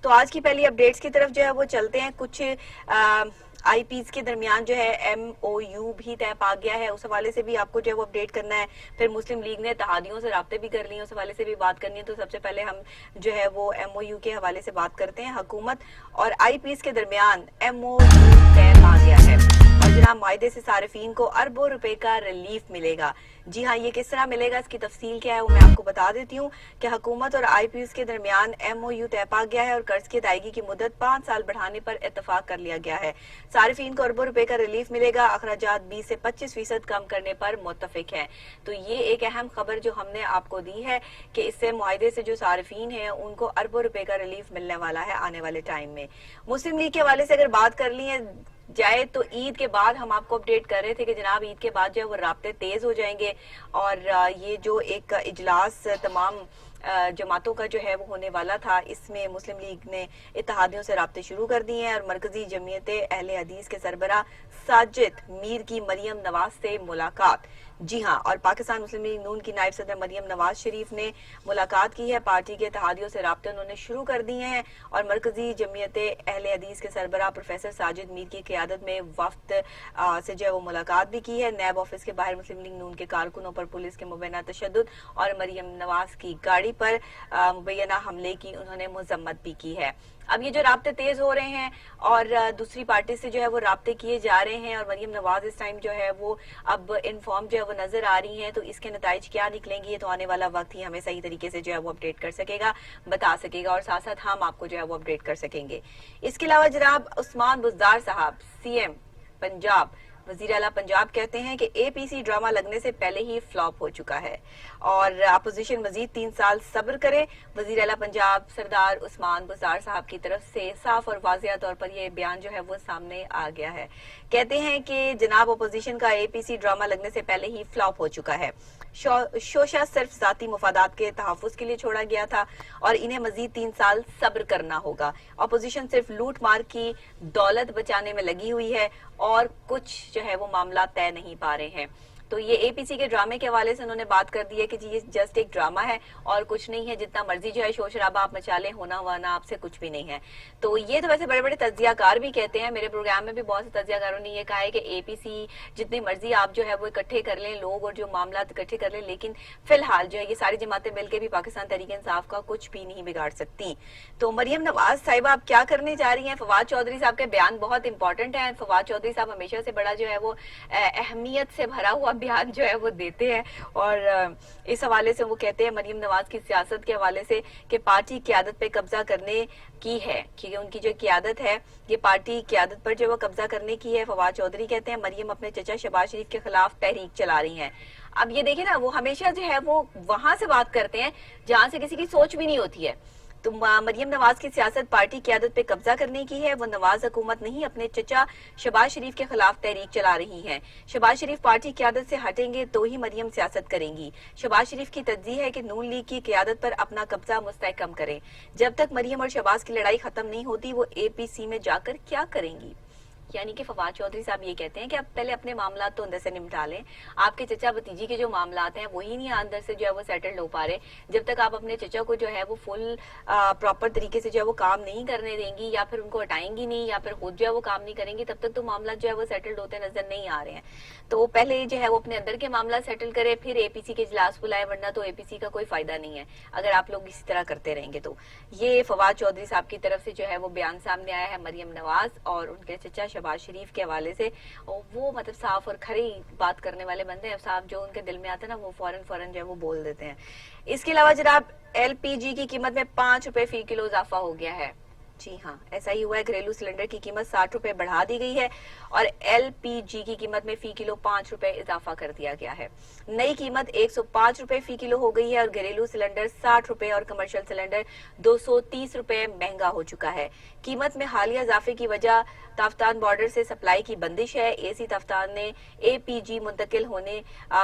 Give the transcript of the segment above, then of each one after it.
تو آج کی پہلی اپڈیٹس کی طرف جو ہے وہ چلتے ہیں. کچھ آئی پیز کے درمیان جو ہے ایم او یو بھی طے پا گیا ہے, اس حوالے سے بھی آپ کو جو ہے وہ اپڈیٹ کرنا ہے. پھر مسلم لیگ نے اتحادیوں سے رابطے بھی کر لیے, اس حوالے سے بھی بات کرنی ہے. تو سب سے پہلے ہم جو ہے وہ ایم او یو کے حوالے سے بات کرتے ہیں. حکومت اور آئی پیز کے درمیان ایم او یو طے پا گیا ہے اور جناب معاہدے سے صارفین کو اربوں روپے کا ریلیف ملے گا. جی ہاں, یہ کس طرح ملے گا, اس کی تفصیل کیا ہے وہ میں آپ کو بتا دیتی ہوں کہ حکومت اور آئی پیز کے درمیان ایم او یو طے پا گیا ہے اور قرض کی ادائیگی کی مدت 5 سال بڑھانے پر اتفاق کر لیا گیا ہے. صارفین کو اربوں روپے کا ریلیف ملے گا, اخراجات 20 سے 25% کم کرنے پر متفق ہے. تو یہ ایک اہم خبر جو ہم نے آپ کو دی ہے کہ اس سے معاہدے سے جو صارفین ہیں ان کو اربوں روپے کا ریلیف ملنے والا ہے آنے والے ٹائم میں. مسلم لیگ کے حوالے سے اگر بات کر لی ہے جائے تو عید کے بعد ہم آپ کو اپڈیٹ کر رہے تھے کہ جناب عید کے بعد جو ہے وہ رابطے تیز ہو جائیں گے اور یہ جو ایک اجلاس تمام جماعتوں کا جو ہے وہ ہونے والا تھا, اس میں مسلم لیگ نے اتحادیوں سے رابطے شروع کر دیے ہیں اور مرکزی جمعیت اہل حدیث کے سربراہ ساجد میر کی مریم نواز سے ملاقات. جی ہاں, اور پاکستان مسلم لیگ نون کی نائب صدر مریم نواز شریف نے ملاقات کی ہے. پارٹی کے اتحادیوں سے رابطے انہوں نے شروع کر دیے ہیں اور مرکزی جمعیت اہل حدیث کے سربراہ پروفیسر ساجد میر کی قیادت میں وفد سے جو ہے وہ ملاقات بھی کی ہے. نیب آفس کے باہر مسلم لیگ نون کے کارکنوں پر پولیس کے مبینہ تشدد اور مریم نواز کی گاڑی پر مبینہ حملے کی انہوں نے مذمت بھی کی ہے. اب یہ جو رابطے تیز ہو رہے ہیں اور دوسری پارٹی سے جو ہے وہ رابطے کیے جا رہے ہیں اور مریم نواز اس ٹائم جو ہے وہ اب انفارم جو ہے وہ نظر آ رہی ہیں, تو اس کے نتائج کیا نکلیں گی یہ تو آنے والا وقت ہی ہمیں صحیح طریقے سے جو ہے وہ اپڈیٹ کر سکے گا, بتا سکے گا, اور ساتھ ساتھ ہم آپ کو جو ہے وہ اپڈیٹ کر سکیں گے. اس کے علاوہ جناب عثمان بزدار صاحب سی ایم پنجاب وزیر اعلیٰ پنجاب کہتے ہیں کہ اے پی سی ڈرامہ لگنے سے پہلے ہی فلاپ ہو چکا ہے اور اپوزیشن مزید 3 سال صبر کرے. وزیر اعلیٰ پنجاب سردار عثمان بزدار صاحب کی طرف سے صاف اور واضح طور پر یہ بیان جو ہے وہ سامنے آ گیا ہے. کہتے ہیں کہ جناب اپوزیشن کا اے پی سی ڈرامہ لگنے سے پہلے ہی فلاپ ہو چکا ہے. شوشہ صرف ذاتی مفادات کے تحفظ کے لیے چھوڑا گیا تھا اور انہیں مزید 3 سال صبر کرنا ہوگا. اپوزیشن صرف لوٹ مار کی دولت بچانے میں لگی ہوئی ہے اور کچھ جو ہے وہ معاملات طے نہیں پا رہے ہیں. تو یہ اے پی سی کے ڈرامے کے حوالے سے انہوں نے بات کر دی ہے کہ جی یہ جسٹ ایک ڈرامہ ہے اور کچھ نہیں ہے, جتنا مرضی جو ہے شور شرابہ آپ مچا لیں, ہونا وانا آپ سے کچھ بھی نہیں ہے. تو یہ تو ویسے بڑے بڑے تجزیہ کار بھی کہتے ہیں, میرے پروگرام میں بھی بہت سے تجزیہ کاروں نے یہ کہا ہے کہ اے پی سی جتنی مرضی آپ جو ہے وہ اکٹھے کر لیں لوگ اور جو معاملات اکٹھے کر لیں, لیکن فی الحال جو ہے یہ ساری جماعتیں مل کے بھی پاکستان تحریک انصاف کا کچھ بھی نہیں بگاڑ سکتی. تو مریم نواز صاحبہ آپ کیا کرنے جا رہی ہیں؟ فواد چودھری صاحب کے بیان بہت امپورٹنٹ ہیں. فواد چودھری صاحب ہمیشہ سے بڑا جو ہے وہ اہمیت سے بھرا ہوا بیان جو ہے وہ دیتے ہیں اور اس حوالے سے وہ کہتے ہیں مریم نواز کی سیاست کے حوالے سے کہ پارٹی قیادت پہ قبضہ کرنے کی ہے, کیونکہ ان کی جو قیادت ہے یہ پارٹی قیادت پر جو وہ قبضہ کرنے کی ہے. فواد چودھری کہتے ہیں مریم اپنے چچا شہباز شریف کے خلاف تحریک چلا رہی ہیں. اب یہ دیکھیں نا, وہ ہمیشہ جو ہے وہ وہاں سے بات کرتے ہیں جہاں سے کسی کی سوچ بھی نہیں ہوتی ہے. تو مریم نواز کی سیاست پارٹی قیادت پہ قبضہ کرنے کی ہے. وہ نواز حکومت نہیں, اپنے چچا شہباز شریف کے خلاف تحریک چلا رہی ہیں. شہباز شریف پارٹی قیادت سے ہٹیں گے تو ہی مریم سیاست کریں گی. شہباز شریف کی ترجیح ہے کہ نون لیگ کی قیادت پر اپنا قبضہ مستحکم کریں. جب تک مریم اور شہباز کی لڑائی ختم نہیں ہوتی وہ اے پی سی میں جا کر کیا کریں گی. یعنی کہ فواد چودھری صاحب یہ کہتے ہیں کہ آپ پہلے اپنے معاملات تو اندر سے نمٹا لیں. آپ کے چچا بھتیجی کے جو معاملات ہیں وہی نہیں اندر سے جو ہے وہ سیٹلڈ ہو پا رہے. جب تک آپ اپنے چچا کو جو ہے وہ فل پراپر طریقے سے جو ہے وہ کام نہیں کرنے دیں گی یا پھر ان کو ہٹائیں گی نہیں یا پھر خود جو ہے وہ کام نہیں کریں گی, تب تک تو معاملات جو ہے وہ سیٹلڈ ہوتے نظر نہیں آ رہے ہیں. تو پہلے جو ہے وہ اپنے اندر کے معاملات سیٹل کرے پھر اے پی سی کے اجلاس بلائے, ورنہ تو اے پی سی کا کوئی فائدہ نہیں ہے اگر آپ لوگ اسی طرح کرتے رہیں گے. تو یہ فواد چودھری صاحب کی طرف سے جو ہے وہ بیان سامنے آیا ہے مریم نواز اور ان کے چچا شہباز شریف کے حوالے سے. وہ مطلب صاف اور کھری بات کرنے والے بندے ہیں, صاف جو ان کے دل میں آتا ہے نا وہ فوراً جو ہے وہ بول دیتے ہیں. اس کے علاوہ جناب ایل پی جی کی قیمت میں 5 روپے فی کلو اضافہ ہو گیا ہے. جی ہاں, ایسا ہی ہوا ہے. گھریلو سلنڈر کی قیمت 60 روپے بڑھا دی گئی ہے اور ایل پی جی کی قیمت میں فی کلو 5 روپے اضافہ کر دیا گیا ہے. نئی قیمت 105 روپے فی کلو ہو گئی ہے اور گھریلو سلنڈر 60 روپے اور کمرشل سلنڈر 230 روپے مہنگا ہو چکا ہے. قیمت میں حالیہ اضافے کی وجہ تافتان بارڈر سے سپلائی کی بندش ہے. اے سی تافتان نے اے پی جی منتقل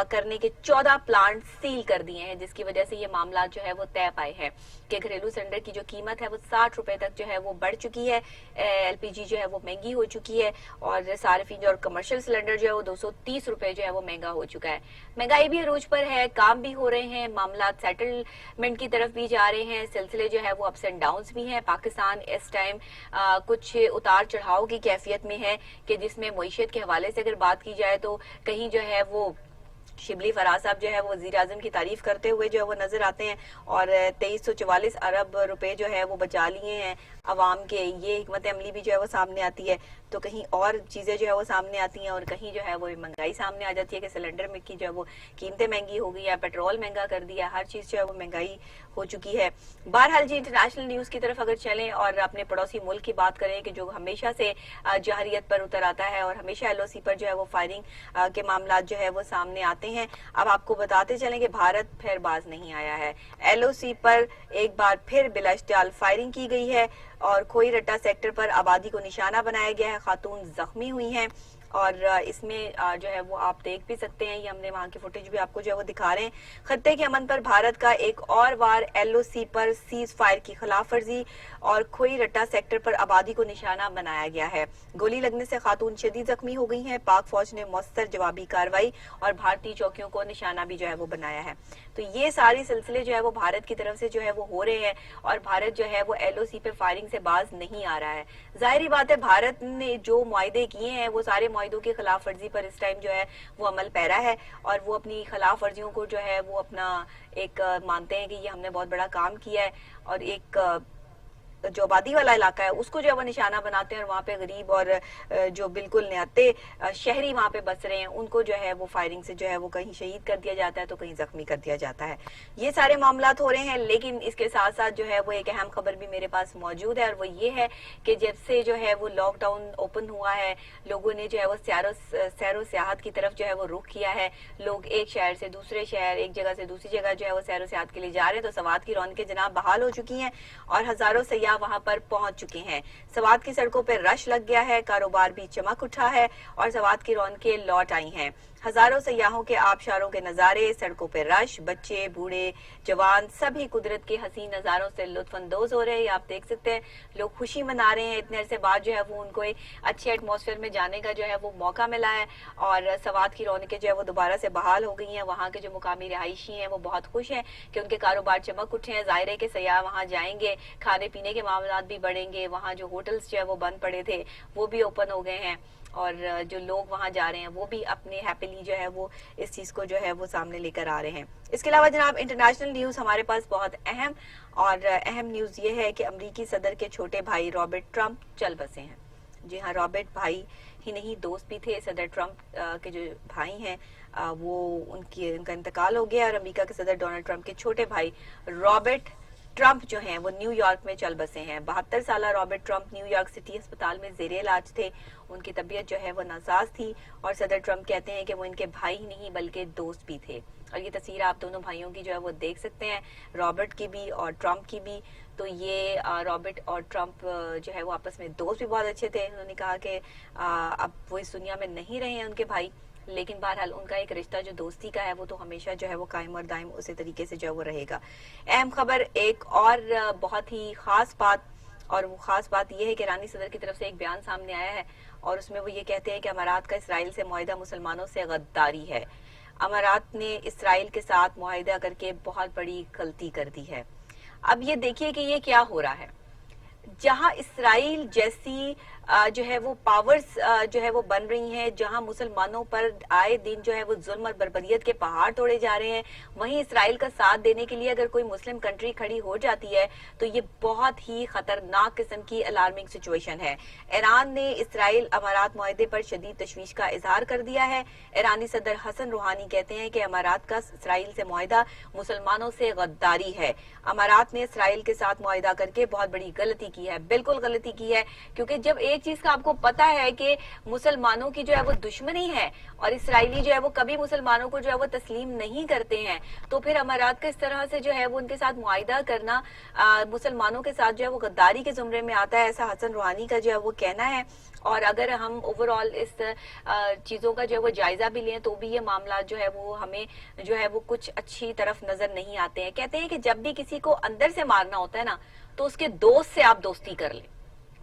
کرنے کے 14 پلانٹ سیل کر دیے ہیں, جس کی وجہ سے یہ معاملات جو ہے وہ طے پائے ہیں کہ گھریلو سلنڈر کی جو قیمت ہے وہ 60 روپے تک جو ہے وہ بڑھ چکی ہے, LPG جو ہے وہ مہنگی ہو چکی ہے, اور صارفین اور کمرشل سلنڈر جو ہے وہ 230 روپے جو ہے وہ مہنگا ہو چکا ہے. مہنگائی بھی عروج پر ہے, کام بھی ہو رہے ہیں, معاملات سیٹلمنٹ کی طرف بھی جا رہے ہیں, سلسلے جو ہے وہ اپس اینڈ ڈاؤنز بھی ہیں. پاکستان اس ٹائم کچھ اتار چڑھاؤ کی کیفیت میں ہے کہ جس میں معیشت کے حوالے سے اگر بات کی جائے تو کہیں جو ہے وہ شبلی فراز صاحب جو ہے وہ وزیر اعظم کی تعریف کرتے ہوئے جو ہے وہ نظر آتے ہیں, اور 2344 ارب روپے جو ہے وہ بچا لیے ہیں عوام کے. یہ حکمت عملی بھی جو ہے وہ سامنے آتی ہے, تو کہیں اور چیزیں جو ہے وہ سامنے آتی ہیں, اور کہیں جو ہے وہ مہنگائی سامنے آ جاتی ہے کہ سلنڈر میں کی جو ہے وہ قیمتیں مہنگی ہو گئی ہے, پیٹرول مہنگا کر دیا, ہر چیز جو ہے وہ مہنگائی ہو چکی ہے. بہرحال جی انٹرنیشنل نیوز کی طرف اگر چلیں اور اپنے پڑوسی ملک کی بات کریں کہ جو ہمیشہ سے جارحیت پر اتر آتا ہے اور ہمیشہ LOC پر جو ہے وہ فائرنگ کے معاملات جو ہے وہ سامنے آتے ہیں. اب آپ کو بتاتے چلیں کہ بھارت پھر باز نہیں آیا ہے. LOC پر ایک بار پھر بلا اشتعال فائرنگ کی گئی ہے, اور کھوئی رٹا سیکٹر پر آبادی کو نشانہ بنایا گیا ہے, خاتون زخمی ہوئی ہیں, اور اس میں جو ہے وہ آپ دیکھ بھی سکتے ہیں, یہ ہم نے وہاں کی فوٹیج بھی آپ کو جو ہے وہ دکھا رہے ہیں. خطے کے امن پر بھارت کا ایک اور وار LOC پر سیز فائر کی خلاف ورزی اور کھوئی رٹا سیکٹر پر آبادی کو نشانہ بنایا گیا ہے. گولی لگنے سے خاتون شدید زخمی ہو گئی ہیں. پاک فوج نے مؤثر جوابی کارروائی اور بھارتی چوکیوں کو نشانہ بھی جو ہے وہ بنایا ہے. تو یہ ساری سلسلے جو ہے وہ بھارت کی طرف سے جو ہے وہ ہو رہے ہیں, اور بھارت جو ہے وہ LOC پہ فائرنگ سے باز نہیں آ رہا ہے. ظاہری بات ہے بھارت نے جو معاہدے کیے ہیں وہ سارے معاہدوں کی خلاف ورزی پر اس ٹائم جو ہے وہ عمل پیرا ہے, اور وہ اپنی خلاف ورزیوں کو جو ہے وہ اپنا ایک مانتے ہیں کہ یہ ہم نے بہت بڑا کام کیا ہے, اور ایک جو آبادی والا علاقہ ہے اس کو جو ہے وہ نشانہ بناتے ہیں, اور وہاں پہ غریب اور جو بالکل نہتے شہری وہاں پہ بس رہے ہیں ان کو جو ہے وہ فائرنگ سے جو ہے وہ کہیں شہید کر دیا جاتا ہے تو کہیں زخمی کر دیا جاتا ہے. یہ سارے معاملات ہو رہے ہیں, لیکن اس کے ساتھ ساتھ جو ہے وہ ایک اہم خبر بھی میرے پاس موجود ہے, اور وہ یہ ہے کہ جب سے جو ہے وہ لاک ڈاؤن اوپن ہوا ہے لوگوں نے جو ہے وہ سیر و سیاحت کی طرف جو ہے وہ رخ کیا ہے. لوگ ایک شہر سے دوسرے شہر, ایک جگہ سے دوسری جگہ جو ہے وہ سیر و سیاحت کے لیے جا رہے ہیں, تو سوات کی رونقیں جناب بحال ہو چکی ہیں اور ہزاروں سیاح وہاں پر پہنچ چکے ہیں. سوات کی سڑکوں پہ رش لگ گیا ہے, کاروبار بھی چمک اٹھا ہے, اور سوات کی رونقیں لوٹ آئی ہیں. ہزاروں سیاحوں کے آبشاروں کے نظارے, سڑکوں پہ رش, بچے بوڑھے جوان سبھی قدرت کے حسین نظاروں سے لطف اندوز ہو رہے ہیں. آپ دیکھ سکتے ہیں لوگ خوشی منا رہے ہیں, اتنے عرصے بعد جو ہے وہ ان کو ایک اچھے ایٹماسفیئر میں جانے کا جو ہے وہ موقع ملا ہے, اور سوات کی رونقیں جو ہے وہ دوبارہ سے بحال ہو گئی ہیں. وہاں کے جو مقامی رہائشی ہیں وہ بہت خوش ہیں کہ ان کے کاروبار چمک اٹھے ہیں. ظاہر ہے کہ سیاح وہاں جائیں گے, کھانے پینے کے معاملات بھی بڑھیں گے, وہاں جو ہوٹلز جو ہے وہ بند پڑے تھے وہ بھی اوپن ہو گئے ہیں, اور جو لوگ وہاں جا رہے ہیں وہ بھی اپنے ہیپیلی جو ہے وہ اس چیز کو جو ہے وہ سامنے لے کر آ رہے ہیں. اس کے علاوہ جناب انٹرنیشنل نیوز ہمارے پاس بہت اہم, اور اہم نیوز یہ ہے کہ امریکی صدر کے چھوٹے بھائی رابرٹ ٹرمپ چل بسے ہیں. جی ہاں, رابرٹ بھائی ہی نہیں دوست بھی تھے. صدر ٹرمپ کے جو بھائی ہیں وہ ان کا انتقال ہو گیا, اور امریکہ کے صدر ڈونلڈ ٹرمپ کے چھوٹے بھائی رابرٹ ٹرمپ جو ہیں وہ نیو یارک میں چل بسے ہیں. 72 سالہ Robert Trump new York city ہسپتال میں زیر علاج تھے. ان کی طبیعت جو ہے وہ ناساز تھی, اور صدر ٹرمپ کہتے ہیں کہ وہ ان کے بھائی ہی نہیں بلکہ دوست بھی تھے. اور یہ تصویر آپ دونوں بھائیوں کی جو ہے وہ دیکھ سکتے ہیں, رابرٹ کی بھی اور ٹرمپ کی بھی. تو یہ رابرٹ اور ٹرمپ جو ہے وہ آپس میں دوست بھی بہت اچھے تھے. انہوں نے کہا کہ اب وہ اس دنیا میں نہیں رہے ہیں ان کے بھائی, لیکن بہرحال ان کا ایک رشتہ جو دوستی کا ہے وہ تو ہمیشہ جو ہے وہ قائم اور دائم اسی طریقے سے جو ہے وہ رہے گا. اہم خبر ایک اور بہت ہی خاص بات, اور وہ خاص بات یہ ہے کہ ایرانی صدر کی طرف سے ایک بیان سامنے آیا ہے, اور اس میں وہ یہ کہتے ہیں کہ امارات کا اسرائیل سے معاہدہ مسلمانوں سے غداری ہے. امارات نے اسرائیل کے ساتھ معاہدہ کر کے بہت بڑی غلطی کر دی ہے. اب یہ دیکھیے کہ یہ کیا ہو رہا ہے. جہاں اسرائیل جیسی جو ہے وہ پاورز جو ہے وہ بن رہی ہیں, جہاں مسلمانوں پر آئے دن جو ہے وہ ظلم اور بربریت کے پہاڑ توڑے جا رہے ہیں, وہیں اسرائیل کا ساتھ دینے کے لیے اگر کوئی مسلم کنٹری کھڑی ہو جاتی ہے تو یہ بہت ہی خطرناک قسم کی الارمنگ سچویشن ہے. ایران نے اسرائیل امارات معاہدے پر شدید تشویش کا اظہار کر دیا ہے. ایرانی صدر حسن روحانی کہتے ہیں کہ امارات کا اسرائیل سے معاہدہ مسلمانوں سے غداری ہے. امارات نے اسرائیل کے ساتھ معاہدہ کر کے بہت بڑی غلطی کی ہے, بالکل غلطی کی ہے, کیونکہ جب ایک چیز کا آپ کو پتا ہے کہ مسلمانوں کی جو ہے وہ دشمنی ہے اور اسرائیلی جو ہے وہ کبھی مسلمانوں کو جو ہے وہ تسلیم نہیں کرتے ہیں, تو پھر امارات کا اس طرح سے جو ہے وہ ان کے ساتھ معاہدہ کرنا مسلمانوں کے ساتھ جو ہے وہ غداری کے زمرے میں آتا ہے, ایسا حسن روحانی کا جو ہے وہ کہنا ہے. اور اگر ہم اوور آل اس چیزوں کا جو ہے وہ جائزہ بھی لیں تو بھی یہ معاملات جو ہے وہ ہمیں جو ہے وہ کچھ اچھی طرف نظر نہیں آتے ہیں. کہتے ہیں کہ جب بھی کسی کو اندر سے مارنا ہوتا ہے نا تو اس کے دوست سے آپ دوستی کر لیں,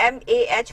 mAh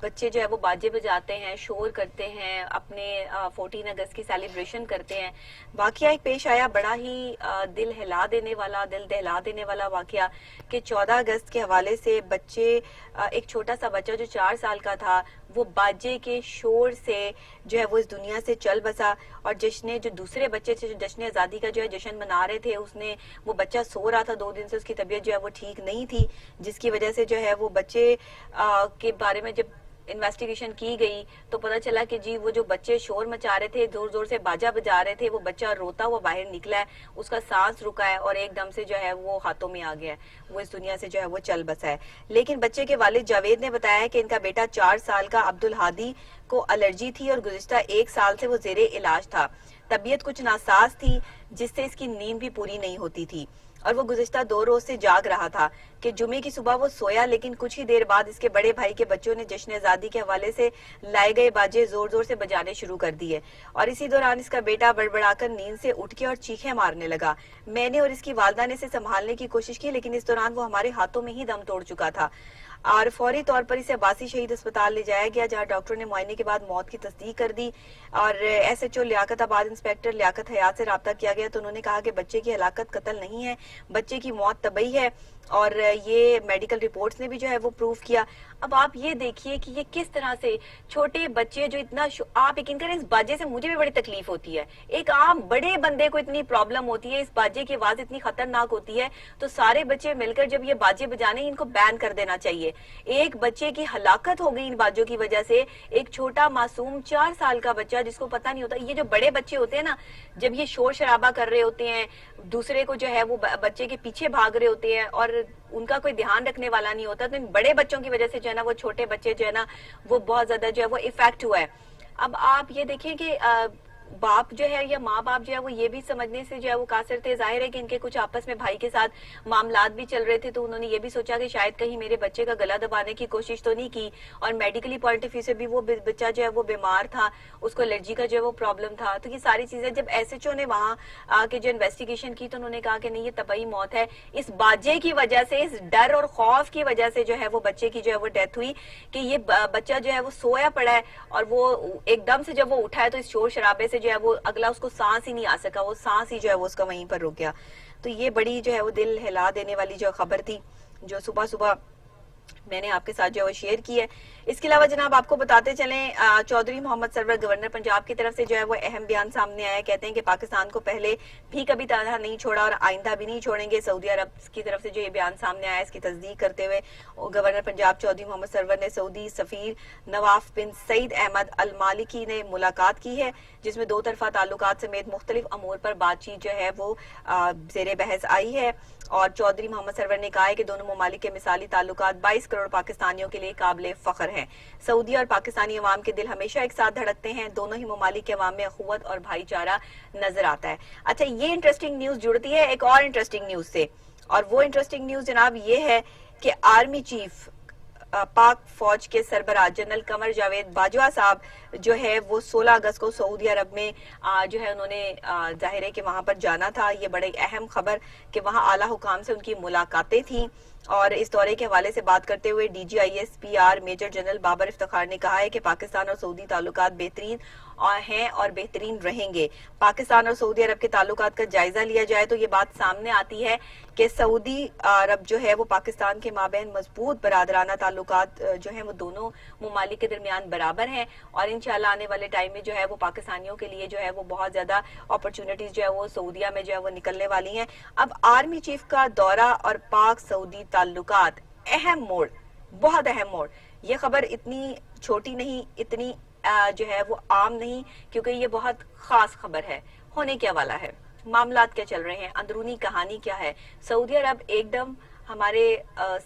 بچے جو ہے وہ باجے بجاتے ہیں, شور کرتے ہیں, اپنے 14 اگست کی سیلیبریشن کرتے ہیں. واقعہ ایک پیش آیا بڑا ہی دل ہلا دینے والا, دل دہلا دینے والا واقعہ, کہ 14 اگست کے حوالے سے بچے, ایک چھوٹا سا بچہ جو 4 سال کا تھا, وہ باجے کے شور سے جو ہے وہ اس دنیا سے چل بسا. اور جو دوسرے بچے تھے جو جشن آزادی کا جو ہے جشن منا رہے تھے, وہ بچہ سو رہا تھا 2 دن سے, اس کی طبیعت جو ہے وہ ٹھیک نہیں تھی, جس کی وجہ سے جو ہے وہ بچے کے بارے میں جب انویسٹیگیشن کی گئی تو پتا چلا کہ جی وہ جو بچے شور مچا رہے تھے, زور زور سے باجا بجا رہے تھے, وہ بچہ روتا ہوا باہر نکلا ہے, اس کا سانس رکا ہے اور ایک دم سے جو ہے وہ ہاتھوں میں آ گیا ہے, وہ اس دنیا سے جو ہے وہ چل بسا ہے. لیکن بچے کے والد جاوید نے بتایا ہے کہ ان کا بیٹا 4 سال کا عبدالہادی کو الرجی تھی اور گزشتہ 1 سال سے وہ زیر علاج تھا. طبیعت کچھ ناساز تھی جس سے اس کی نیند بھی پوری نہیں ہوتی تھی, اور وہ گزشتہ 2 روز سے جاگ رہا تھا کہ جمعے کی صبح وہ سویا, لیکن کچھ ہی دیر بعد اس کے بڑے بھائی کے بچوں نے جشن آزادی کے حوالے سے لائے گئے باجے زور زور سے بجانے شروع کر دیے, اور اسی دوران اس کا بیٹا بڑبڑا کر نیند سے اٹھ کے اور چیخیں مارنے لگا. میں نے اور اس کی والدہ نے اسے سنبھالنے کی کوشش کی, لیکن اس دوران وہ ہمارے ہاتھوں میں ہی دم توڑ چکا تھا, اور فوری طور پر اسے عباسی شہید اسپتال لے جایا گیا, جہاں ڈاکٹر نے معائنے کے بعد موت کی تصدیق کر دی. اور ایس ایچ او لیاقت آباد انسپیکٹر لیاقت حیات سے رابطہ کیا گیا تو انہوں نے کہا کہ بچے کی ہلاکت قتل نہیں ہے, بچے کی موت طبعی ہے, اور یہ میڈیکل رپورٹس نے بھی جو ہے وہ پروف کیا. اب آپ یہ دیکھیے کہ یہ کس طرح سے چھوٹے بچے جو اتنا آپ یقین کریں, اس باجے سے مجھے بھی بڑی تکلیف ہوتی ہے, ایک عام بڑے بندے کو اتنی پرابلم ہوتی ہے, اس باجے کی آواز اتنی خطرناک ہوتی ہے, تو سارے بچے مل کر جب یہ باجے بجانے, ان کو بین کر دینا چاہیے. ایک بچے کی ہلاکت ہو گئی ان باجوں کی وجہ سے, ایک چھوٹا معصوم 4 سال کا بچہ جس کو پتہ نہیں ہوتا. یہ جو بڑے بچے ہوتے ہیں نا, جب یہ شور شرابہ کر رہے ہوتے ہیں, دوسرے کو جو ہے وہ بچے کے پیچھے بھاگ رہے ہوتے ہیں اور ان کا کوئی دھیان رکھنے والا نہیں ہوتا, تو ان بڑے بچوں کی وجہ سے جو ہے نا وہ چھوٹے بچے جو ہے نا وہ بہت زیادہ جو ہے وہ افیکٹ ہوا ہے. اب آپ یہ دیکھیں کہ باپ جو ہے یا ماں باپ جو ہے وہ یہ بھی سمجھنے سے جو ہے وہ قاصر تھے. ظاہر ہے کہ ان کے کچھ آپس میں بھائی کے ساتھ معاملات بھی چل رہے تھے, تو انہوں نے یہ بھی سوچا کہ شاید کہیں میرے بچے کا گلا دبانے کی کوشش تو نہیں کی, اور میڈیکلی پوائنٹ آف ویو سے بھی وہ بچہ جو ہے وہ بیمار تھا, اس کو الرجی کا جو ہے وہ پرابلم تھا. تو یہ ساری چیزیں جب ایس ایچ او نے وہاں آ کے جو انویسٹیگیشن کی تو انہوں نے کہا کہ نہیں, یہ طبعی موت ہے, اس باجے کی وجہ سے, اس ڈر اور خوف کی وجہ سے جو ہے وہ بچے کی جو ہے وہ ڈیتھ ہوئی, کہ یہ بچہ جو ہے وہ سویا پڑا ہے, اور وہ ایک دم سے جب وہ اٹھا ہے تو اس شور شرابے سے جو ہے وہ اگلا اس کو سانس ہی نہیں آ سکا, وہ سانس ہی جو ہے وہ اس کا وہیں پر رک گیا. تو یہ بڑی جو ہے وہ دل ہلا دینے والی جو خبر تھی جو صبح صبح میں نے آپ کے ساتھ جو ہے وہ شیئر کی ہے. اس کے علاوہ جناب آپ کو بتاتے چلیں, چودھری محمد سرور گورنر پنجاب کی طرف سے جو ہے وہ اہم بیان سامنے آیا. کہتے ہیں کہ پاکستان کو پہلے بھی کبھی تنہا نہیں چھوڑا اور آئندہ بھی نہیں چھوڑیں گے. سعودی عرب کی طرف سے جو یہ بیان سامنے آیا, اس کی تصدیق کرتے ہوئے گورنر پنجاب چودھری محمد سرور نے سعودی سفیر نواف بن سعید احمد المالکی نے ملاقات کی ہے, جس میں 2 طرفہ تعلقات سمیت مختلف امور پر بات چیت جو ہے وہ زیر بحث آئی ہے. اور چودھری محمد سرور نے کہا ہے کہ دونوں ممالک کے مثالی تعلقات 22 کروڑ پاکستانیوں کے لیے قابل فخر ہیں. سعودی اور پاکستانی عوام کے دل ہمیشہ ایک ساتھ دھڑکتے ہیں, دونوں ہی ممالک کے عوام میں اخوت اور بھائی چارہ نظر آتا ہے. اچھا, یہ انٹرسٹنگ نیوز جڑتی ہے ایک اور انٹرسٹنگ نیوز سے, اور وہ انٹرسٹنگ نیوز جناب یہ ہے کہ آرمی چیف پاک فوج کے سربراہ جنرل قمر جاوید باجوہ صاحب جو ہے وہ 16 اگست کو سعودی عرب میں جو ہے انہوں نے ظاہر ہے کہ وہاں پر جانا تھا. یہ بڑے اہم خبر کہ وہاں اعلیٰ حکام سے ان کی ملاقاتیں تھیں. اور اس دورے کے حوالے سے بات کرتے ہوئے D G I S P R major general Babar Iftikhar نے کہا ہے کہ پاکستان اور سعودی تعلقات بہترین ہیں اور بہترین رہیں گے. پاکستان اور سعودی عرب کے تعلقات کا جائزہ لیا جائے تو یہ بات سامنے آتی ہے کہ سعودی عرب جو ہے وہ پاکستان کے مابین مضبوط برادرانہ تعلقات جو ہیں وہ دونوں ممالک کے درمیان برابر ہیں, اور انشاءاللہ آنے والے ٹائم میں جو ہے وہ پاکستانیوں کے لیے جو ہے وہ بہت زیادہ اپرچونٹیز جو ہے وہ سعودیہ میں جو ہے وہ نکلنے والی ہیں. اب آرمی چیف کا دورہ اور پاک سعودی تعلقات, اہم موڑ, بہت اہم موڑ. یہ خبر اتنی چھوٹی نہیں, اتنی جو ہے وہ عام نہیں, کیونکہ یہ بہت خاص خبر ہے. ہونے کیا والا ہے, معاملات کیا چل رہے ہیں, اندرونی کہانی کیا ہے. سعودی عرب ایک دم ہمارے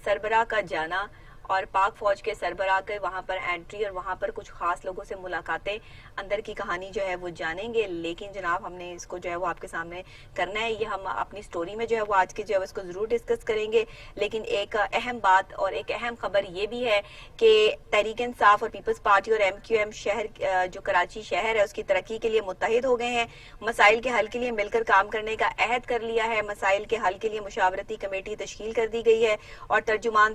سربراہ کا جانا اور پاک فوج کے سربراہ کے وہاں پر انٹری اور وہاں پر کچھ خاص لوگوں سے ملاقاتیں, اندر کی کہانی جو ہے وہ جانیں گے. لیکن جناب ہم نے اس کو جو ہے وہ آپ کے سامنے کرنا ہے, یہ ہم اپنی سٹوری میں جو ہے وہ آج کے جو ہے اس کو ضرور ڈسکس کریں گے. لیکن ایک اہم بات اور ایک اہم خبر یہ بھی ہے کہ تحریک انصاف اور پیپلز پارٹی اور MQM شہر جو کراچی شہر ہے اس کی ترقی کے لیے متحد ہو گئے ہیں. مسائل کے حل کے لیے مل کر کام کرنے کا عہد کر لیا ہے. مسائل کے حل کے لیے مشاورتی کمیٹی تشکیل کر دی گئی ہے, اور ترجمان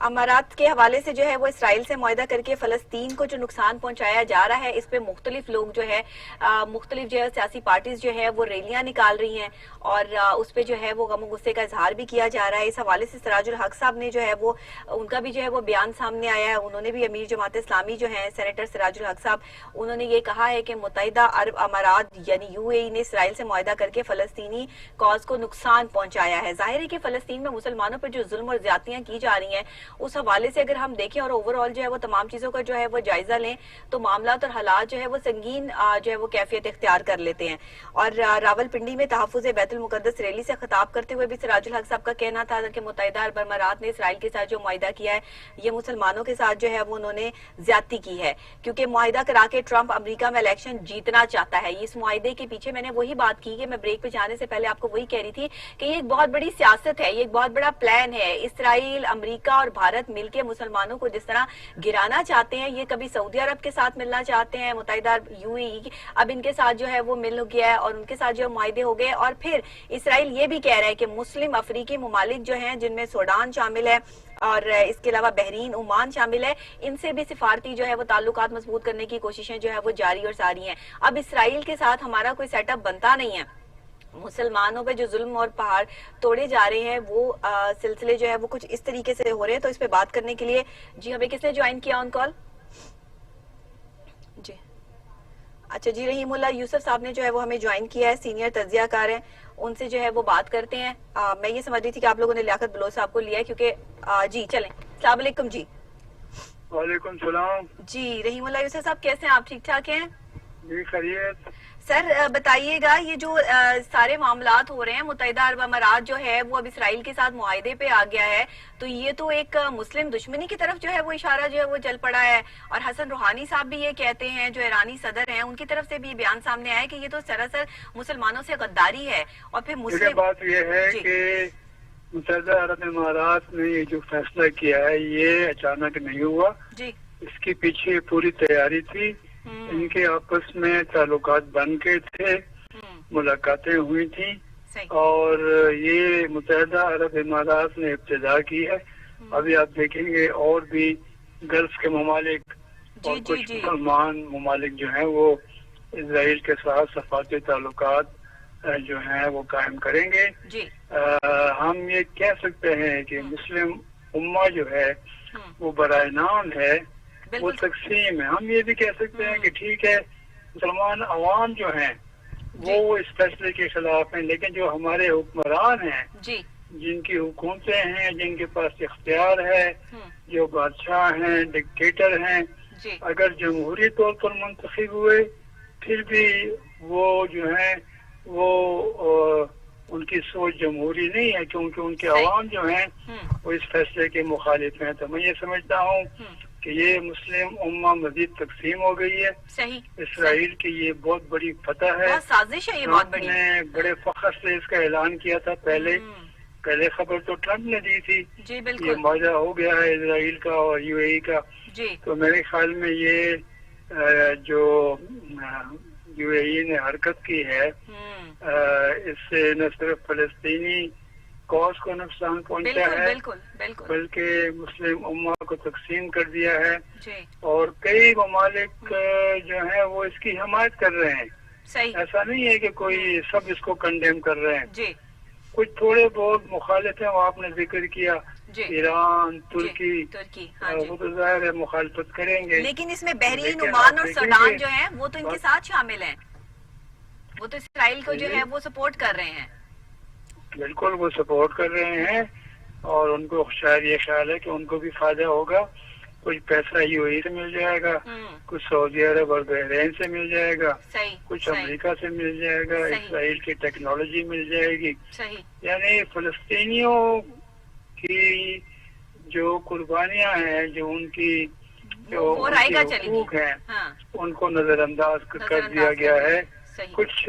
امارات کے حوالے سے جو ہے وہ اسرائیل سے معاہدہ کر کے فلسطین کو جو نقصان پہنچایا جا رہا ہے، اس پہ مختلف لوگ جو ہے مختلف جو ہے سیاسی پارٹیز جو ہے وہ ریلیاں نکال رہی ہیں اور اس پہ جو ہے وہ غم و غصے کا اظہار بھی کیا جا رہا ہے۔ اس حوالے سے سراج الحق صاحب نے جو ہے وہ ان کا بھی جو ہے وہ بیان سامنے آیا ہے، انہوں نے بھی امیر جماعت اسلامی جو ہیں سینیٹر سراج الحق صاحب، انہوں نے یہ کہا ہے کہ متحدہ عرب امارات یعنی UAE نے اسرائیل سے معاہدہ کر کے فلسطینی کاز کو نقصان پہنچایا ہے۔ ظاہر ہے کہ فلسطین میں مسلمانوں پر جو ظلم اور زیادتیاں کی جا رہی ہیں، اس حوالے سے اگر ہم دیکھیں اور اوورآل جو ہے وہ تمام چیزوں کا جو ہے وہ جائزہ لیں تو معاملات اور حالات جو ہے وہ سنگین جو ہے وہ کیفیت اختیار کر لیتے ہیں۔ اور راول پنڈی میں تحفظ بیت المقدس ریلی سے خطاب کرتے ہوئے بھی سراج الحق صاحب کا کہنا تھا کہ متحدہ عرب امارات نے اسرائیل کے ساتھ جو معاہدہ کیا ہے یہ مسلمانوں کے ساتھ جو ہے وہ انہوں نے زیادتی کی ہے، کیونکہ معاہدہ کرا کے ٹرمپ امریکہ میں الیکشن جیتنا چاہتا ہے۔ اس معاہدے کے پیچھے میں نے وہی بات کی کہ میں بریک پہ جانے سے پہلے آپ کو وہی کہہ رہی تھی کہ یہ ایک بہت بڑی سیاست ہے، یہ ایک بہت بڑا پلان ہے۔ اسرائیل، امریکہ اور بھارت مل کے مسلمانوں کو جس طرح گرانا چاہتے ہیں، یہ کبھی سعودی عرب کے ساتھ ملنا چاہتے ہیں، متحدہ عرب UAE اب ان کے ساتھ جو ہے وہ مل ہو گیا ہے اور ان کے ساتھ جو معاہدے ہو گئے، اور پھر اسرائیل یہ بھی کہہ رہا ہے کہ مسلم افریقی ممالک جو ہیں جن میں سوڈان شامل ہے اور اس کے علاوہ بحرین، عمان شامل ہے، ان سے بھی سفارتی جو ہے وہ تعلقات مضبوط کرنے کی کوششیں جو ہے وہ جاری اور ساری ہیں۔ اب اسرائیل کے ساتھ ہمارا کوئی سیٹ اپ بنتا نہیں ہے، مسلمانوں پہ جو ظلم اور پہاڑ توڑے جا رہے ہیں وہ سلسلے جو ہے وہ کچھ اس طریقے سے ہو رہے ہیں۔ تو اس پہ بات کرنے کے لیے جی ہمیں کس نے جوائن کیا آن کال؟ جی اچھا جی، رحیم اللہ یوسف صاحب نے جو ہے وہ ہمیں جوائن کیا ہے، سینئر تجزیہ کار ہیں، ان سے جو ہے وہ بات کرتے ہیں۔ میں یہ سمجھ رہی تھی کہ آپ لوگوں نے لیاقت بلوچ صاحب کو لیا ہے کیونکہ جی چلیں۔ السلام علیکم جی۔ وعلیکم السلام جی رحیم اللہ یوسف صاحب کیسے ہیں آپ؟ ٹھیک ٹھاک ہیں؟ جی خیریت۔ سر بتائیے گا یہ جو سارے معاملات ہو رہے ہیں، متحدہ عرب امارات جو ہے وہ اب اسرائیل کے ساتھ معاہدے پہ آ گیا ہے، تو یہ تو ایک مسلم دشمنی کی طرف جو ہے وہ اشارہ جو ہے وہ چل پڑا ہے، اور حسن روحانی صاحب بھی یہ کہتے ہیں جو ایرانی صدر ہیں، ان کی طرف سے بھی بیان سامنے آیا کہ یہ تو سراسر مسلمانوں سے غداری ہے۔ اور پھر مسلم بات یہ ہے کہ متحدہ عرب امارات نے یہ جو فیصلہ کیا ہے یہ اچانک نہیں ہوا جی، اس کے پیچھے پوری تیاری تھی، ان کے آپس میں تعلقات بن کے تھے، ملاقاتیں ہوئی تھیں، اور یہ متحدہ عرب امارات نے ابتدا کی ہے۔ ابھی آپ دیکھیں گے اور بھی گلف کے ممالک اور کچھ مسلمان ممالک جو ہیں وہ اسرائیل کے ساتھ سفارتی تعلقات جو ہیں وہ قائم کریں گے۔ ہم یہ کہہ سکتے ہیں کہ مسلم امہ جو ہے وہ برائے نام ہے، وہ تقسیم ہے۔ ہم یہ بھی کہہ سکتے ہیں کہ ٹھیک ہے مسلمان عوام جو ہیں وہ اس فیصلے کے خلاف ہیں، لیکن جو ہمارے حکمران ہیں جن کی حکومتیں ہیں، جن کے پاس اختیار ہے، جو بادشاہ ہیں، ڈکٹیٹر ہیں، اگر جمہوری طور پر منتخب ہوئے پھر بھی وہ جو ہیں وہ ان کی سوچ جمہوری نہیں ہے، کیونکہ ان کے عوام جو ہیں وہ اس فیصلے کے مخالف ہیں۔ تو میں یہ سمجھتا ہوں کہ یہ مسلم امہ مزید تقسیم ہو گئی ہے۔ اسرائیل کی یہ بہت بڑی فتح ہے، سازش ہے، یہ بہت بڑی نے بڑے فخر سے اس کا اعلان کیا تھا۔ پہلے خبر تو ٹرمپ نے دی تھی، یہ معاہدہ ہو گیا ہے اسرائیل کا اور UAE کا۔ تو میرے خیال میں یہ جو UAE نے حرکت کی ہے اس سے نہ صرف فلسطینی کاز کو نقصان پہنچا ہے بلکہ مسلم امہ کو تقسیم کر دیا ہے، اور کئی ممالک جو ہیں وہ اس کی حمایت کر رہے ہیں۔ ایسا نہیں ہے کہ کوئی سب اس کو کنڈیم کر رہے ہیں، کچھ تھوڑے بہت مخالف ہیں، وہ آپ نے ذکر کیا ایران، ترکی، وہ تو ظاہر ہے مخالفت کریں گے، لیکن اس میں بحرین، عمان اور سوڈان جو ہیں وہ تو ان کے ساتھ شامل ہیں، وہ تو اسرائیل کو جو ہے وہ سپورٹ کر رہے ہیں۔ بالکل وہ سپورٹ کر رہے ہیں، اور ان کو شاید یہ خیال ہے کہ ان کو بھی فائدہ ہوگا، کچھ پیسہ UAE سے مل جائے گا، کچھ سعودی عرب اور بحرین سے مل جائے گا، کچھ امریکہ سے مل جائے گا، اسرائیل کی ٹیکنالوجی مل جائے گی۔ یعنی فلسطینیوں کی جو قربانیاں ہیں، جو ان کی جو حقوق ہیں ان کو نظر انداز کر دیا گیا ہے۔ کچھ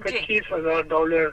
$25,000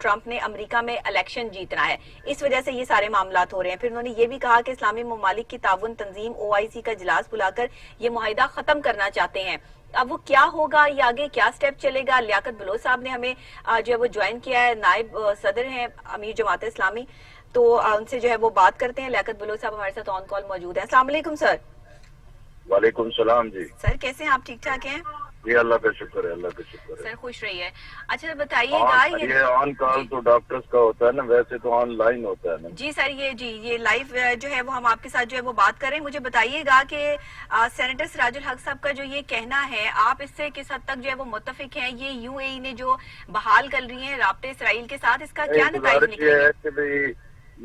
ٹرمپ نے امریکہ میں الیکشن جیتنا ہے، اس وجہ سے یہ سارے معاملات ہو رہے ہیں۔ پھر انہوں نے یہ بھی کہا کہ اسلامی ممالک کی تعاون تنظیم OIC کا اجلاس بلا کر یہ معاہدہ ختم کرنا چاہتے ہیں۔ اب وہ کیا ہوگا، یہ آگے کیا سٹیپ چلے گا؟ لیاقت بلوچ صاحب نے ہمیں جو ہے وہ جوائن کیا ہے، نائب صدر ہیں امیر جماعت اسلامی، تو ان سے جو ہے وہ بات کرتے ہیں۔ لیاقت بلوچ صاحب ہمارے ساتھ آن کال موجود ہیں۔ السلام علیکم سر۔ وعلیکم السلام جی۔ سر کیسے ہیں آپ؟ ٹھیک ٹھاک ہیں؟ جی اللہ کا شکر ہے، اللہ کا شکر ہے۔ سر خوش رہیے۔ اچھا بتائیے گا، یہ آن کال تو ڈاکٹرز کا ہوتا ہے نا، ویسے تو آن لائن ہوتا ہے نا۔ جی سر، یہ لائیو جو ہے وہ ہم آپ کے ساتھ جو ہے وہ بات کریں۔ مجھے بتائیے گا کہ سینیٹر سراج الحق صاحب کا جو یہ کہنا ہے، آپ اس سے کس حد تک جو ہے وہ متفق ہیں؟ یہ UAE نے جو بحال کر رہی ہیں رابطے اسرائیل کے ساتھ، اس کا کیا نتائج نکلیں گے؟ ہے کہ بھئی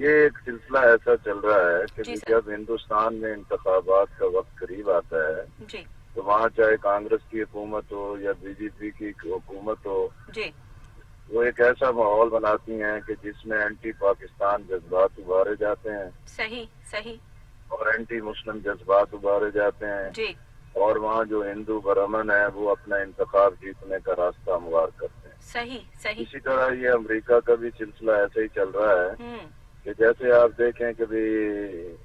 یہ ایک سلسلہ ایسا چل رہا ہے کہ جب ہندوستان میں انتخابات کا وقت قریب آتا ہے جی تو وہاں چاہے کانگریس کی حکومت ہو یا BJP کی حکومت ہو، جی وہ ایک ایسا ماحول بناتی ہیں کہ جس میں اینٹی پاکستان جذبات ابھارے جاتے ہیں، صحیح اور اینٹی مسلم جذبات ابھارے جاتے ہیں، جی، اور وہاں جو ہندو برہمن ہے وہ اپنا انتخاب جیتنے کا راستہ ہموار کرتے ہیں۔ صحیح اسی طرح یہ امریکہ کا بھی سلسلہ ایسے ہی چل رہا ہے کہ جیسے آپ دیکھیں کہ بھی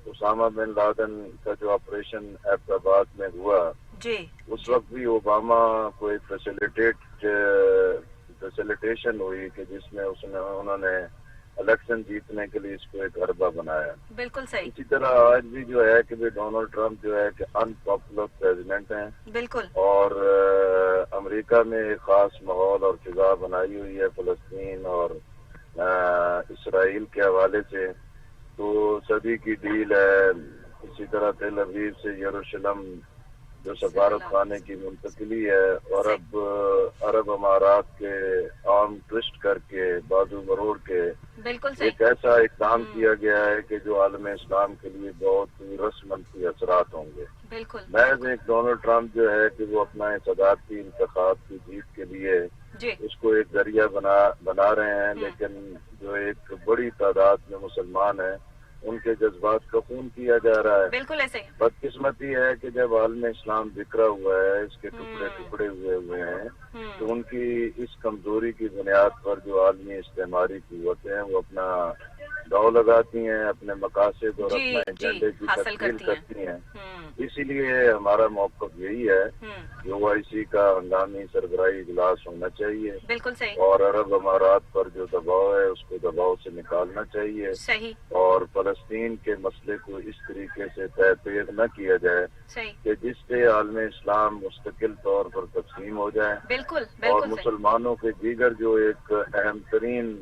اسامہ بن لادن کا جو آپریشن ایبٹ آباد میں ہوا، جی، اس وقت بھی اوباما کو ایک فیسیلیٹیشن ہوئی کہ جس میں انہوں نے الیکشن جیتنے کے لیے اس کو ایک حربہ بنایا۔ بالکل صحیح، اسی طرح آج بھی جو ہے کہ ڈونلڈ ٹرمپ جو ہے کہ ان پاپولر پریزیڈنٹ ہیں، بالکل، اور امریکہ میں ایک خاص ماحول اور فضا بنائی ہوئی ہے فلسطین اور اسرائیل کے حوالے سے۔ تو صدی کی ڈیل ہے، اسی طرح تل ابیب سے یروشلم جو سفارت خانے کی منتقلی ہے، اور اب عرب امارات کے آرم ٹوسٹ کر کے بازو مروڑ کے بالکل صحیح، ایک ایسا اقدام کیا گیا ہے کہ جو عالم اسلام کے لیے بہت رس منفی اثرات ہوں گے۔ بالکل، محض ایک ڈونلڈ ٹرمپ جو ہے کہ وہ اپنا صدارتی انتخاب کی جیت کے لیے جی، اس کو ایک ذریعہ بنا رہے ہیں، لیکن جو ایک بڑی تعداد میں مسلمان ہیں ان کے جذبات کا خون کیا جا رہا ہے۔ بالکل ایسے، بدقسمتی ہے کہ جب عالم اسلام بکھرا ہوا ہے، اس کے ٹکڑے ہوئے ہیں، تو ان کی اس کمزوری کی بنیاد پر جو عالمی استعماری قوتیں ہیں وہ اپنا داؤ لگاتی ہیں، اپنے مقاصد اور اپنا ایجنڈے کی تکمیل کرتی ہیں۔ اسی لیے ہمارا موقف یہی ہے کہ OIC کا ہنگامی سربراہی اجلاس ہونا چاہیے، بالکل صحیح، اور عرب امارات پر جو دباؤ ہے اس کو دباؤ سے نکالنا چاہیے، صحیح، اور فلسطین کے مسئلے کو اس طریقے سے تیز نہ کیا جائے صحیح، کہ جس سے عالم اسلام مستقل طور پر تقسیم ہو جائے، بالکل اور بالکل صحیح، مسلمانوں کے دیگر جو ایک اہم ترین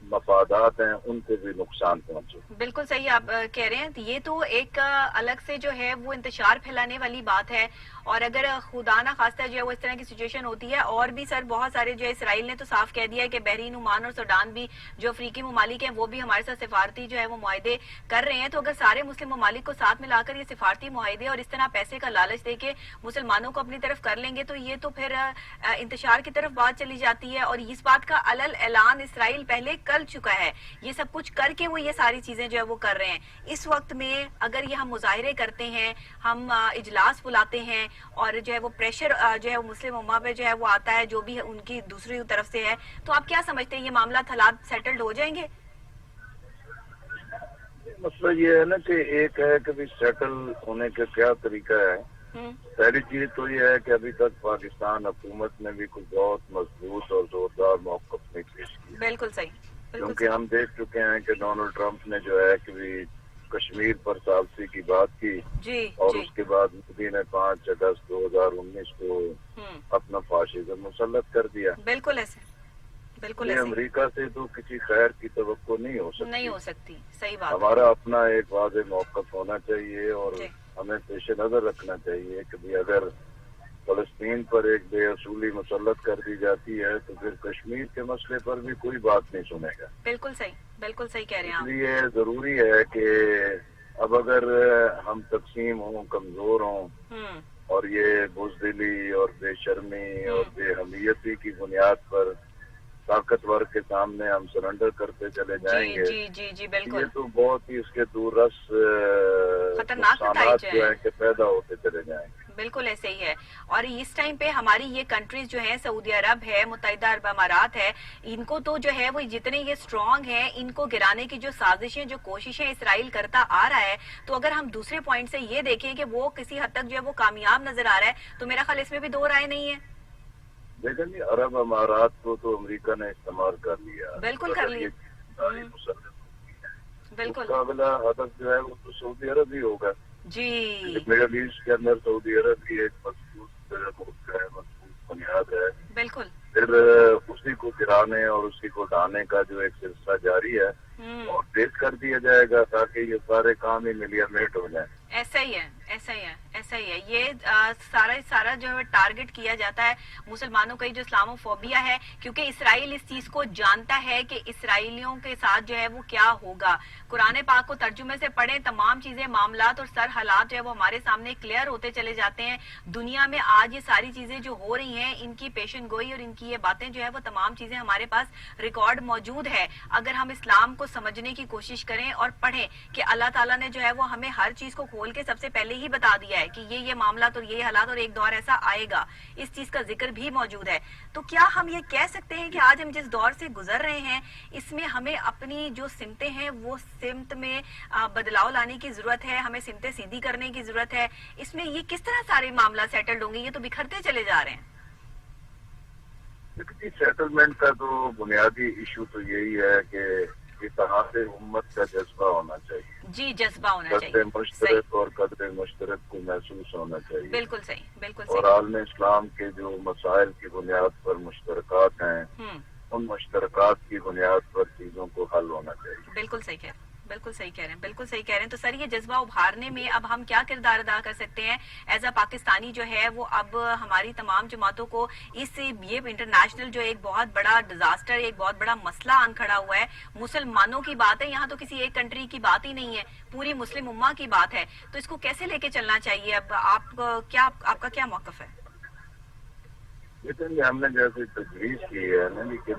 مفادات ہیں ان کو بھی نقصان پہنچے۔ بالکل صحیح آپ کہہ رہے ہیں۔ یہ تو ایک الگ سے جو ہے وہ انتشار پھیلانے والی بات ہے، اور اگر خدا نہ خواستہ جو ہے وہ اس طرح کی سچویشن ہوتی ہے، اور بھی سر بہت سارے جو ہے اسرائیل نے تو صاف کہہ دیا ہے کہ بحرین، عمان اور سوڈان بھی جو افریقی ممالک ہیں وہ بھی ہمارے ساتھ سفارتی جو ہے وہ معاہدے کر رہے ہیں۔ تو اگر سارے مسلم ممالک کو ساتھ ملا کر یہ سفارتی معاہدے اور اس طرح پیسے کا لالچ دے کے مسلمانوں کو اپنی طرف کر لیں گے، تو یہ تو پھر انتشار کی طرف بات چلی جاتی ہے، اور اس بات کا علل اعلان اسرائیل پہلے کر چکا ہے۔ یہ سب کچھ کر کے وہ یہ ساری چیزیں جو ہے وہ کر رہے ہیں۔ اس وقت میں اگر یہ ہم مظاہرے کرتے ہیں، ہم اجلاس بلاتے ہیں، اور جو ہے وہ پریشر جو ہے وہ مسلم امہ پہ جو ہے وہ آتا ہے، جو بھی ان کی دوسری طرف سے ہے، تو آپ کیا سمجھتے ہیں یہ معاملات حالات سیٹلڈ ہو جائیں گے؟ مسئلہ یہ ہے نا کہ ایک ہے کہ سیٹل ہونے کا کیا طریقہ ہے۔ پہلی چیز تو یہ ہے کہ ابھی تک پاکستان حکومت نے بھی کوئی بہت مضبوط اور زوردار موقف نہیں پیش کیا۔ بالکل صحیح، کیونکہ ہم دیکھ چکے ہیں کہ ڈونلڈ ٹرمپ نے جو ہے کہ کشمیر پر ثالثی کی بات کی، اور اس کے بعد مودی نے 5 اگست 2019 کو اپنا فاشزم مسلط کر دیا۔ بالکل ایسے، بالکل ایسے، امریکہ سے تو کسی خیر کی توقع نہیں ہو سکتی، صحیح بات، ہمارا اپنا ایک واضح موقف ہونا چاہیے، اور ہمیں پیش نظر رکھنا چاہیے کہ اگر فلسطین پر ایک بے اصولی مسلط کر دی جاتی ہے تو پھر کشمیر کے مسئلے پر بھی کوئی بات نہیں سنے گا۔ بالکل صحیح، بالکل صحیح کہہ رہے ہیں آپ۔ اس لیے ضروری ہے کہ اب اگر ہم تقسیم ہوں، کمزور ہوں، اور یہ بزدلی اور بے شرمی اور بے حمیتی کی بنیاد پر طاقتور کے سامنے ہم سرنڈر کرتے چلے جائیں گے، جی بالکل، یہ تو بہت ہی اس کے دور رس خطرناک نقصانات جو ہیں کہ پیدا ہوتے چلے جائیں گے۔ بالکل ایسے ہی ہے. اور اس ٹائم پہ ہماری یہ کنٹریز جو ہیں سعودی عرب ہے, متحدہ عرب امارات ہے, ان کو تو جو ہے وہ جتنے یہ اسٹرانگ ہیں, ان کو گرانے کی جو سازشیں جو کوششیں اسرائیل کرتا آ رہا ہے, تو اگر ہم دوسرے پوائنٹ سے یہ دیکھیں کہ وہ کسی حد تک جو ہے وہ کامیاب نظر آ رہا ہے, تو میرا خیال اس میں بھی دو رائے نہیں ہے. لیکن جی عرب امارات کو تو امریکہ نے استعمال کر لیا. بالکل کر لیا. بالکل. اس کا اگلا ہدف جو ہے وہ تو سعودی عرب ہی ہوگا. جی. میڈل ایسٹ کے اندر سعودی عرب بھی ایک مضبوط ملک ہے, مضبوط بنیاد ہے. بالکل. پھر اسی کو گرانے اور اسی کو ڈھانے کا جو ایک سلسلہ جاری ہے اور تیز کر دیا جائے گا تاکہ یہ سارے کام ہی ملیامیٹ ہو جائیں. ایسا ہی ہے, ایسا ہی ہے, ایسا ہی ہے. یہ سارا جو ہے ٹارگٹ کیا جاتا ہے مسلمانوں کا, جو اسلامو فوبیا ہے, کیونکہ اسرائیل اس چیز کو جانتا ہے کہ اسرائیلیوں کے ساتھ جو ہے وہ کیا ہوگا. قرآن پاک کو ترجمے سے پڑھیں, تمام چیزیں, معاملات اور سر حالات جو ہے وہ ہمارے سامنے کلیئر ہوتے چلے جاتے ہیں. دنیا میں آج یہ ساری چیزیں جو ہو رہی ہیں, ان کی پیشن گوئی اور ان کی یہ باتیں جو ہے وہ تمام چیزیں ہمارے پاس ریکارڈ موجود ہے. اگر ہم اسلام کو سمجھنے کی کوشش کریں اور پڑھیں کہ اللہ تعالیٰ نے جو ہے وہ ہمیں ہر چیز کو کھول کے سب سے پہلے ہی بتا دیا ہے کہ یہ معاملات اور یہ حالات اور ایک دور ایسا آئے گا, اس چیز کا ذکر بھی موجود ہے. تو کیا ہم یہ کہہ سکتے ہیں کہ آج ہم جس دور سے گزر رہے ہیں اس میں ہمیں اپنی جو سمتیں ہیں وہ سمت میں بدلاؤ لانے کی ضرورت ہے, ہمیں سمتیں سیدھی کرنے کی ضرورت ہے. اس میں یہ کس طرح سارے معاملات سیٹلڈ ہوں گے؟ یہ تو بکھرتے چلے جا رہے ہیں. دیکھیے سیٹلمنٹ کا تو بنیادی ایشو تو یہی ہے کہ اتحاد امت کا جذبہ ہونا چاہیے. جی, جذبہ ہونا چاہیے. قدر مشترک اور قدر مشترک کو محسوس ہونا چاہیے. بالکل صحیح, بالکل اور صحیح. عالم اسلام کے جو مسائل کی بنیاد پر مشترکات ہیں, ان مشترکات کی بنیاد پر چیزوں کو حل ہونا چاہیے. بالکل صحیح کہہ رہے ہیں, بالکل صحیح کہہ رہے ہیں, بالکل صحیح کہہ رہے ہیں. تو سر یہ جذبہ ابھارنے میں اب ہم کیا کردار ادا کر سکتے ہیں ایز اے پاکستانی جو ہے وہ؟ اب ہماری تمام جماعتوں کو اس یہ انٹرنیشنل جو ایک بہت بڑا ڈیزاسٹر, ایک بہت بڑا مسئلہ آن کھڑا ہوا ہے, مسلمانوں کی بات ہے, یہاں تو کسی ایک کنٹری کی بات ہی نہیں ہے, پوری مسلم امہ کی بات ہے. تو اس کو کیسے لے کے چلنا چاہیے؟ اب آپ کا کیا موقف ہے؟ لیکن ہم نے جیسے تجویز کی ہے نا کہ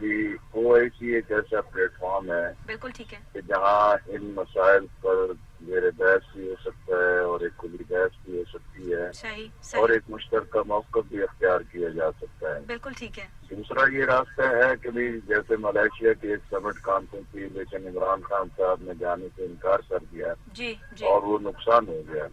OIC ایک ایسا پلیٹ فارم ہے, بالکل ٹھیک ہے, کہ جہاں ان مسائل پر زیر بحث بھی ہو سکتا ہے اور ایک کھلی بحث بھی ہو سکتی ہے. صحیح, اور ایک مشترکہ موقف بھی اختیار کیا جا سکتا ہے. بالکل ٹھیک ہے. دوسرا یہ راستہ ہے کہ جیسے ملائیشیا کی ایک سمٹ کانفرنس تھی, لیکن عمران خان صاحب نے جانے سے انکار کر دیا جی, جی. اور وہ نقصان ہو گیا.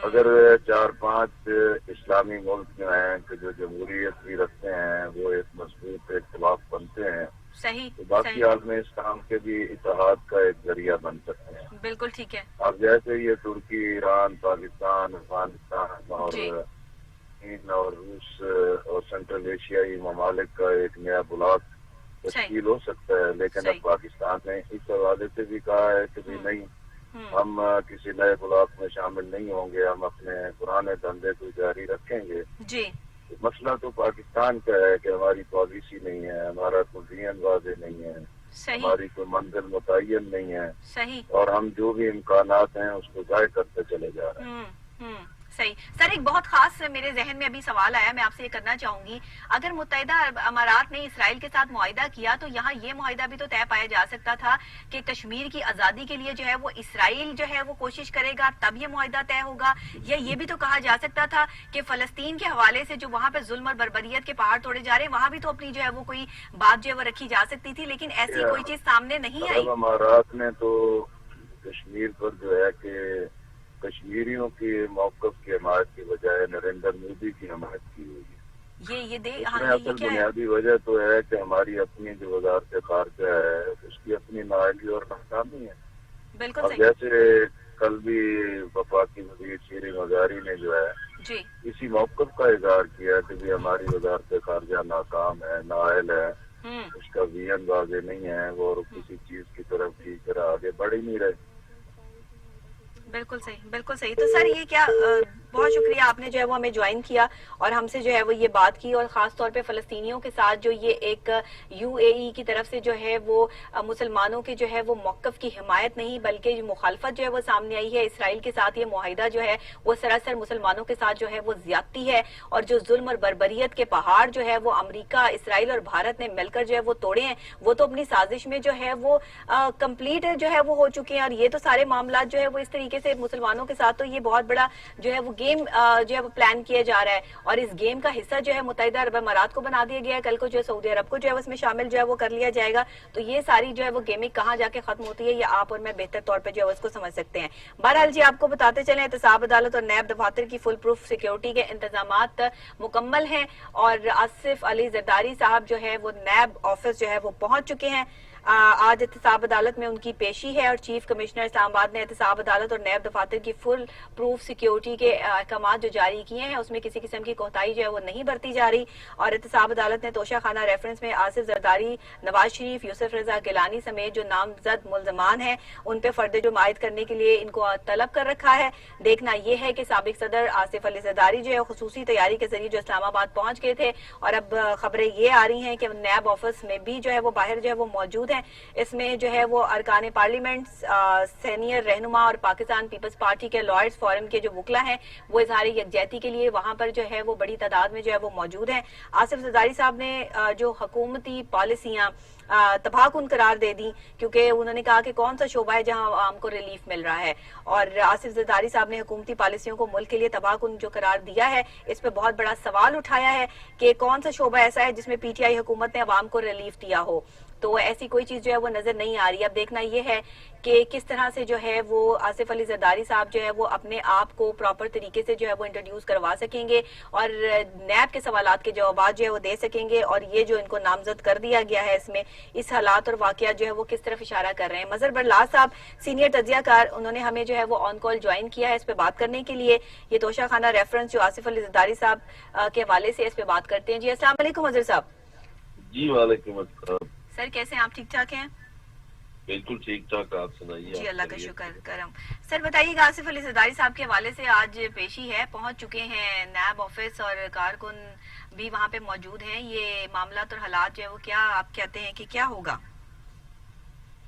اگر 4-5 اسلامی ملک جو ہیں کہ جو جمہوریت بھی رکھتے ہیں وہ ایک مضبوط اتفاق بنتے ہیں, صحیح, تو باقی عالم اسلام کے بھی اتحاد کا ایک ذریعہ بن سکتے ہیں. بالکل ٹھیک ہے. اب جیسے یہ ترکی, ایران, پاکستان, افغانستان اور چین اور روس اور سینٹرل ایشیائی ممالک کا ایک نیا بلاک تشکیل ہو سکتا ہے, لیکن اب پاکستان نے اس حوالے سے بھی کہا ہے کہ نہیں, ہم کسی نئے بلاک میں شامل نہیں ہوں گے, ہم اپنے پرانے دھندے کو جاری رکھیں گے. جی. مسئلہ تو پاکستان کا ہے کہ ہماری پالیسی نہیں ہے, ہمارا کوئی ویژن واضح نہیں ہے, ہماری کوئی منزل متعین نہیں ہے, صحیح, اور ہم جو بھی امکانات ہیں اس کو ضائع کرتے چلے جا رہے ہیں. صحیح. سر ایک بہت خاص میرے ذہن میں ابھی سوال آیا, میں آپ سے یہ کرنا چاہوں گی. اگر متحدہ عرب امارات نے اسرائیل کے ساتھ معاہدہ کیا تو یہاں یہ معاہدہ بھی تو طے پایا جا سکتا تھا کہ کشمیر کی آزادی کے لیے جو ہے وہ اسرائیل جو ہے وہ کوشش کرے گا, تب یہ معاہدہ طے ہوگا. یا یہ بھی تو کہا جا سکتا تھا کہ فلسطین کے حوالے سے جو وہاں پہ ظلم اور بربریت کے پہاڑ توڑے جا رہے ہیں, وہاں بھی تو اپنی جو ہے وہ کوئی بات جو ہے وہ رکھی جا سکتی تھی, لیکن ایسی کوئی چیز سامنے نہیں آئی. عرب امارات نے تو کشمیر پر جو ہے کہ کشمیریوں کی موقف کی حمایت کی بجائے نریندر مودی کی حمایت کی ہوئی ہے. یہ بنیادی وجہ تو ہے کہ ہماری اپنی جو وزارت خارجہ ہے اس کی اپنی نااہلی اور ناکامی ہے. بالکل اب جیسے کل بھی وفاقی وزیر شیریں مزاری نے جو ہے اسی موقف کا اظہار کیا کہ ہماری وزارت خارجہ ناکام ہے, نااہل ہے, اس کا ویژن واضح نہیں ہے, وہ کسی چیز کی طرف کی طرح آگے بڑھ ہی نہیں رہے. بالکل صحیح, بالکل صحیح. تو سر یہ کیا, بہت شکریہ آپ نے جو ہے وہ ہمیں جوائن کیا اور ہم سے جو ہے وہ یہ بات کی, اور خاص طور پہ فلسطینیوں کے ساتھ جو یہ ایک UAE کی طرف سے جو ہے وہ مسلمانوں کے جو ہے وہ موقف کی حمایت نہیں بلکہ مخالفت جو ہے وہ سامنے آئی ہے. اسرائیل کے ساتھ یہ معاہدہ جو ہے وہ سراسر مسلمانوں کے ساتھ جو ہے وہ زیادتی ہے, اور جو ظلم اور بربریت کے پہاڑ جو ہے وہ امریکہ, اسرائیل اور بھارت نے مل کر جو ہے وہ توڑے ہیں, وہ تو اپنی سازش میں جو ہے وہ کمپلیٹ جو ہے وہ ہو چکے ہیں. اور یہ تو سارے معاملات جو ہے وہ اس طریقے سے مسلمانوں کے ساتھ تو یہ بہت بڑا جو ہے وہ گیم جو ہے وہ پلان کیا جا رہا ہے، اور اس گیم کا حصہ جو ہے متحدہ عرب امارات کو بنا دیا گیا ہے، کل کو جو ہے سعودی عرب کو جو ہے اس میں شامل جو ہے وہ کر لیا جائے گا. تو یہ ساری جو ہے وہ گیمنگ کہاں جا کے ختم ہوتی ہے یہ آپ اور میں بہتر طور پہ جو ہے اس کو سمجھ سکتے ہیں. بہرحال جی آپ کو بتاتے چلیں احتساب عدالت اور نیب دفاتر کی فل پروف سیکیورٹی کے انتظامات مکمل ہیں، اور آصف علی زرداری صاحب جو ہے وہ نیب آفس جو ہے وہ پہنچ چکے ہیں. آج احتساب عدالت میں ان کی پیشی ہے، اور چیف کمشنر اسلام آباد نے احتساب عدالت اور نیب دفاتر کی فل پروف سیکیورٹی کے احکامات جو جاری کیے ہیں اس میں کسی قسم کی کوتاہی جو ہے وہ نہیں برتی جا رہی. اور احتساب عدالت نے توشہ خانہ ریفرنس میں آصف زرداری، نواز شریف، یوسف رضا گیلانی سمیت جو نامزد ملزمان ہیں ان پہ فرد جرم عائد کرنے کے لیے ان کو طلب کر رکھا ہے. دیکھنا یہ ہے کہ سابق صدر آصف علی زرداری جو ہے خصوصی تیاری کے ذریعے جو اسلام آباد پہنچ گئے تھے، اور اب خبریں یہ آ رہی ہیں کہ نیب آفس میں بھی جو ہے وہ باہر جو ہے وہ موجود ہیں. اس میں جو ہے وہ ارکان پارلیمنٹ، سینئر رہنما اور پاکستان پیپلز پارٹی کے لائرز فورم کے جو وکلا ہیں وہ اظہار یکجہتی کے لیے وہاں پر جو ہے وہ بڑی تعداد میں جو ہے وہ موجود ہیں. آصف زرداری صاحب نے جو حکومتی پالیسیاں تباہ کن قرار دے دی، کیونکہ انہوں نے کہا کہ کون سا شعبہ ہے جہاں عوام کو ریلیف مل رہا ہے، اور آصف زرداری صاحب نے حکومتی پالیسیوں کو ملک کے لیے تباہ کن جو قرار دیا ہے اس پہ بہت بڑا سوال اٹھایا ہے کہ کون سا شعبہ ایسا ہے جس میں پی ٹی آئی حکومت نے عوام کو ریلیف دیا ہو. تو ایسی کوئی چیز جو ہے وہ نظر نہیں آ رہی. اب دیکھنا یہ ہے کہ کس طرح سے جو ہے وہ آصف علی زرداری صاحب جو ہے وہ اپنے آپ کو پراپر طریقے سے جو ہے وہ انٹروڈیوس کروا سکیں گے اور نیب کے سوالات کے جوابات جو ہے وہ دے سکیں گے، اور یہ جو ان کو نامزد کر دیا گیا ہے اس میں اس حالات اور واقعات جو ہے وہ کس طرف اشارہ کر رہے ہیں. مظہر برلاس صاحب سینئر تجزیہ کار، انہوں نے ہمیں جو ہے وہ آن کال جوائن کیا ہے اس پہ بات کرنے کے لیے. یہ توشہ خانہ ریفرنس جو آصف علی زرداری صاحب کے حوالے سے اس پہ بات کرتے ہیں. جی السلام علیکم مظہر صاحب. جی وعلیکم السلام سر، کیسے ہیں آپ؟ ٹھیک ٹھاک ہیں؟ بالکل ٹھیک ٹھاک، آپ سنائیے. جی اللہ کا شکر کرم. سر بتائیے گا، آصف علی زرداری صاحب کے حوالے سے آج پیشی ہے، پہنچ چکے ہیں نیب آفس اور کارکن بھی وہاں پہ موجود ہیں. یہ معاملات اور حالات جو ہے وہ کیا آپ کہتے ہیں کہ کیا ہوگا؟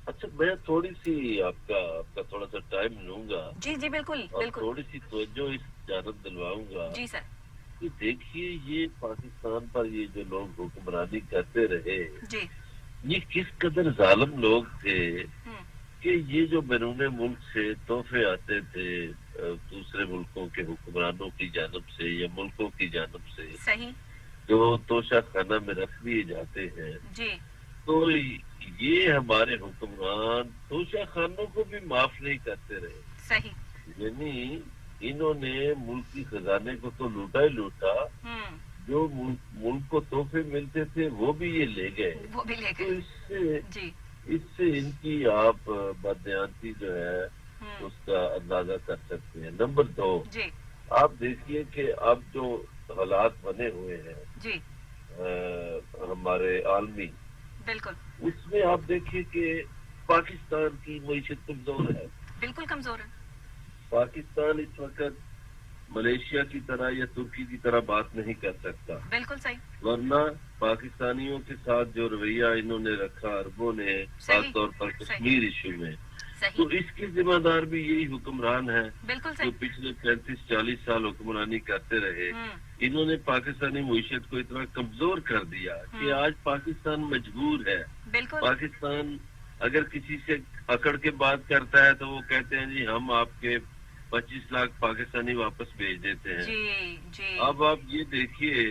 اچھا، میں تھوڑی سی آپ کا تھوڑا سا ٹائم لوں گا. جی جی بالکل بالکل. تھوڑی سی توجہ اس جانب دلواؤں گا. جی سر. کہ دیکھیے، یہ پاکستان پر یہ جو لوگ حکمرانی کرتے رہے، جی یہ کس قدر ظالم لوگ تھے کہ یہ جو بیرون ملک سے تحفے آتے تھے دوسرے ملکوں کے حکمرانوں کی جانب سے یا ملکوں کی جانب سے، صحیح، جو توشہ خانہ میں رکھ دیے جاتے ہیں، جی تو یہ ہمارے حکمران توشہ خانوں کو بھی معاف نہیں کرتے رہے. صحیح. یعنی انہوں نے ملک کی خزانے کو تو لوٹا ہی لوٹا، جو ملک کو تحفے ملتے تھے وہ بھی یہ لے گئے. وہ بھی لے تو گئے. جی اس سے ان کی آپ بددیانتی جو ہے اس کا اندازہ کر سکتے ہیں. نمبر 2، جی آپ دیکھیے کہ اب جو حالات بنے ہوئے ہیں جی ہمارے عالمی، بالکل، اس میں آپ دیکھیے کہ پاکستان کی معیشت کمزور ہے. بالکل کمزور ہے. پاکستان اس وقت ملیشیا کی طرح یا ترکی کی طرح بات نہیں کر سکتا. بالکل صحیح. ورنہ پاکستانیوں کے ساتھ جو رویہ انہوں نے رکھا عربوں نے، خاص طور پر کشمیر ایشو میں، تو اس کی ذمہ دار بھی یہی حکمران ہے جو پچھلے 35-40 سال حکمرانی کرتے رہے. انہوں نے پاکستانی معیشت کو اتنا کمزور کر دیا کہ آج پاکستان مجبور ہے. پاکستان اگر کسی سے اکڑ کے بات کرتا ہے تو وہ کہتے ہیں جی ہم آپ کے 25 لاکھ پاکستانی واپس بھیج دیتے ہیں. جی جی. اب آپ یہ دیکھیے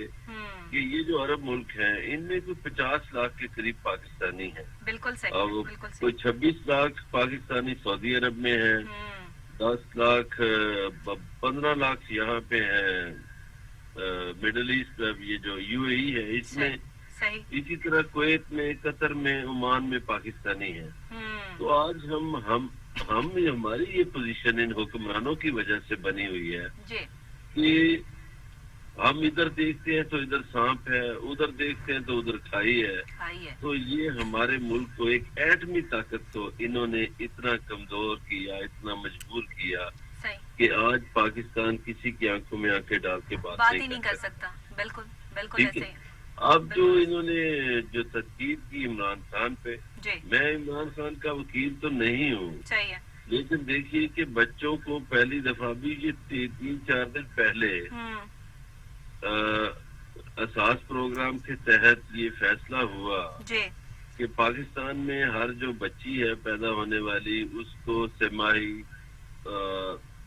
کہ یہ جو عرب ملک ہیں ان میں کوئی 50 لاکھ کے قریب پاکستانی ہیں. بالکل صحیح. اور کوئی 26 لاکھ پاکستانی سعودی عرب میں ہیں، 10 لاکھ 15 لاکھ یہاں پہ ہیں مڈل ایسٹ، یہ جو یو اے ای ہے اس میں، اسی طرح کویت میں، قطر میں، عمان میں پاکستانی ہیں. تو آج ہماری یہ پوزیشن ان حکمرانوں کی وجہ سے بنی ہوئی ہے کہ ہم ادھر دیکھتے ہیں تو ادھر سانپ ہے، ادھر دیکھتے ہیں تو ادھر کھائی ہے. تو یہ ہمارے ملک کو ایک ایٹمی طاقت کو انہوں نے اتنا کمزور کیا، اتنا مجبور کیا کہ آج پاکستان کسی کی آنکھوں میں آنکھیں ڈال کے بات ہی نہیں کر سکتا. بالکل بالکل ایسے. اب جو انہوں نے جو تنقید کی عمران خان پہ، میں عمران خان کا وکیل تو نہیں ہوں، لیکن دیکھیے کہ بچوں کو پہلی دفعہ بھی یہ 3-4 دن پہلے اساس پروگرام کے تحت یہ فیصلہ ہوا کہ پاکستان میں ہر جو بچی ہے پیدا ہونے والی اس کو سہ ماہی